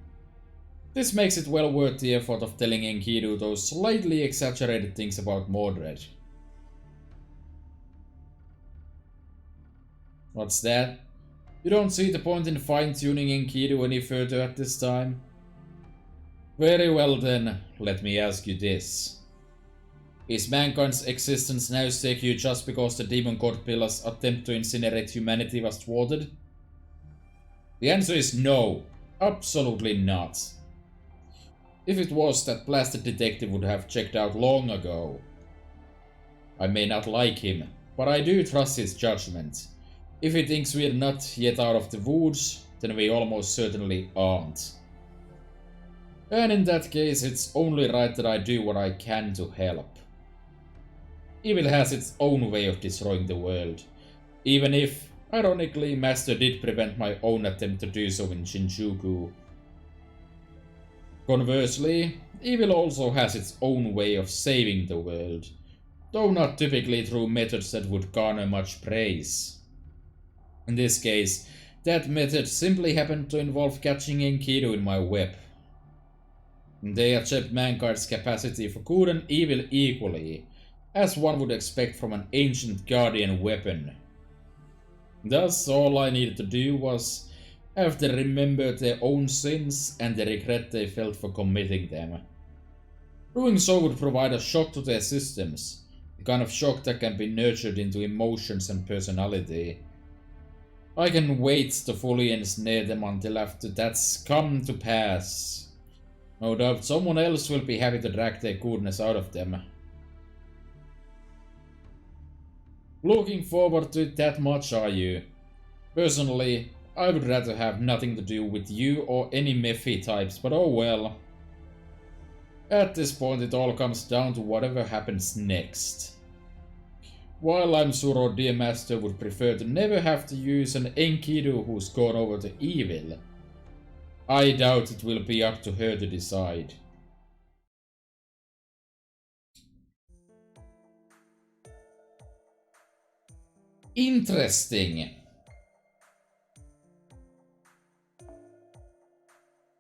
This makes it well worth the effort of telling Enkidu those slightly exaggerated things about Mordred. What's that? You don't see the point in fine-tuning Enkidu any further at this time? Very well then, let me ask you this. Is mankind's existence now secure just because the demon god Pilla's attempt to incinerate humanity was thwarted? The answer is no. Absolutely not. If it was, that blasted detective would have checked out long ago. I may not like him, but I do trust his judgment. If he thinks we're not yet out of the woods, then we almost certainly aren't. And in that case, it's only right that I do what I can to help. Evil has its own way of destroying the world, even if, ironically, Master did prevent my own attempt to do so in Shinjuku. Conversely, evil also has its own way of saving the world, though not typically through methods that would garner much praise. In this case, that method simply happened to involve catching Enkidu in my web. They accept mankind's capacity for good and evil equally, as one would expect from an ancient guardian weapon. Thus, all I needed to do was have them remember their own sins and the regret they felt for committing them. Doing so would provide a shock to their systems, the kind of shock that can be nurtured into emotions and personality. I can wait to fully ensnare them until after that's come to pass. No doubt someone else will be happy to drag their goodness out of them. Looking forward to it that much, are you? Personally, I would rather have nothing to do with you or any Mephi types, but oh well. At this point it all comes down to whatever happens next. While I'm sure our dear master would prefer to never have to use an Enkidu who's gone over to evil, I doubt it will be up to her to decide. Interesting.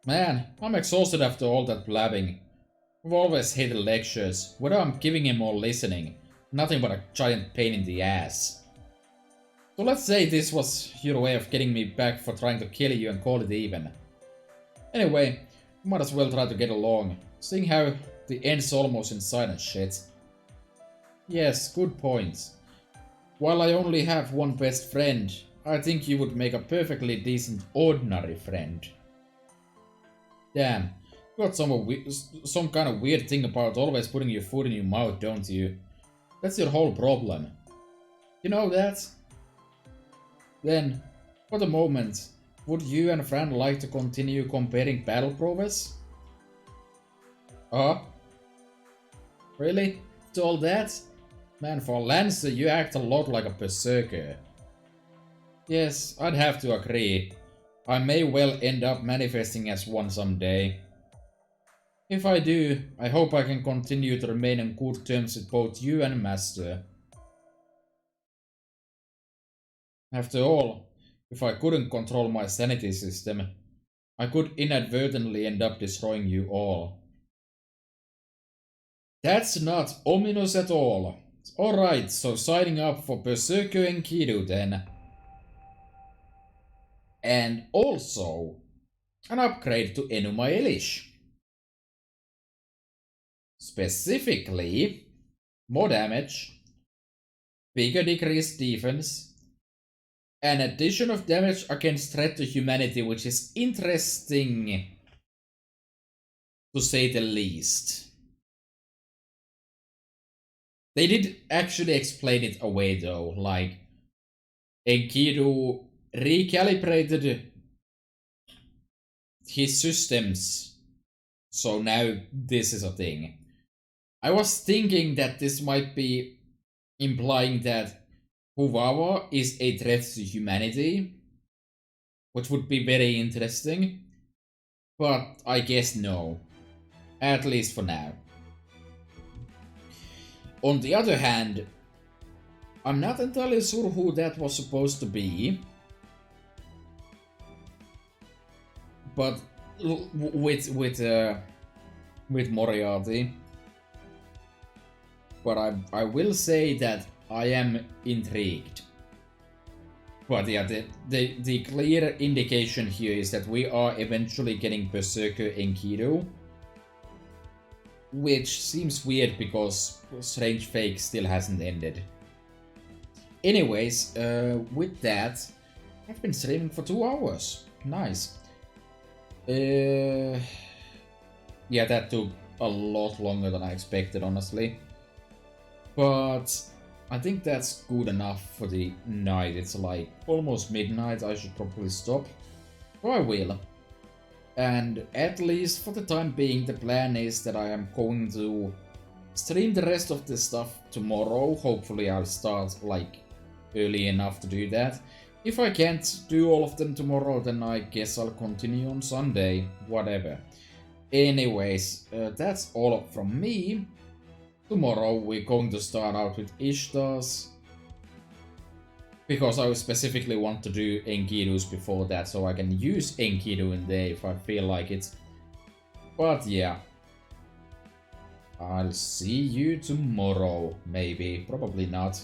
Man, I'm exhausted after all that blabbing. I've always hated lectures, whether I'm giving him or listening. Nothing but a giant pain in the ass. So let's say this was your way of getting me back for trying to kill you and call it even. Anyway, might as well try to get along, seeing how the end's almost in sight and shit. Yes, good point. While I only have one best friend, I think you would make a perfectly decent ordinary friend. Damn, you got some kind of weird thing about always putting your food in your mouth, don't you? That's your whole problem. You know that? Then, for the moment, would you and Fran like to continue comparing battle prowess? Really? To all that? Man, for Lancer, you act a lot like a berserker. Yes, I'd have to agree. I may well end up manifesting as one someday. If I do, I hope I can continue to remain on good terms with both you and Master. After all, if I couldn't control my sanity system, I could inadvertently end up destroying you all. That's not ominous at all. Alright, so signing up for Berserker Enkidu then. And also, an upgrade to Enuma Elish. Specifically, more damage, bigger decreased defense, an addition of damage against threat to humanity, which is interesting, to say the least. They did actually explain it away though, like Enkidu recalibrated his systems, so now this is a thing. I was thinking that this might be implying that Huwawa is a threat to humanity, which would be very interesting, but I guess no. At least for now. On the other hand, I'm not entirely sure who that was supposed to be, but with Moriarty. But I will say that I am intrigued. But yeah, the clear indication here is that we are eventually getting Berserker Enkidu, which seems weird because Strange Fake still hasn't ended. Anyways, with that, I've been streaming for 2 hours. Nice. Yeah, that took a lot longer than I expected, honestly. But I think that's good enough for the night. It's like almost midnight. I should probably stop. So I will. And at least for the time being, the plan is that I am going to stream the rest of this stuff tomorrow. Hopefully I'll start like early enough to do that. If I can't do all of them tomorrow, then I guess I'll continue on Sunday. Whatever. Anyways, that's all from me. Tomorrow we're going to start out with Ishtar's, because I specifically want to do Enkidu's before that, so I can use Enkidu in there if I feel like it. But yeah, I'll see you tomorrow, maybe, probably not.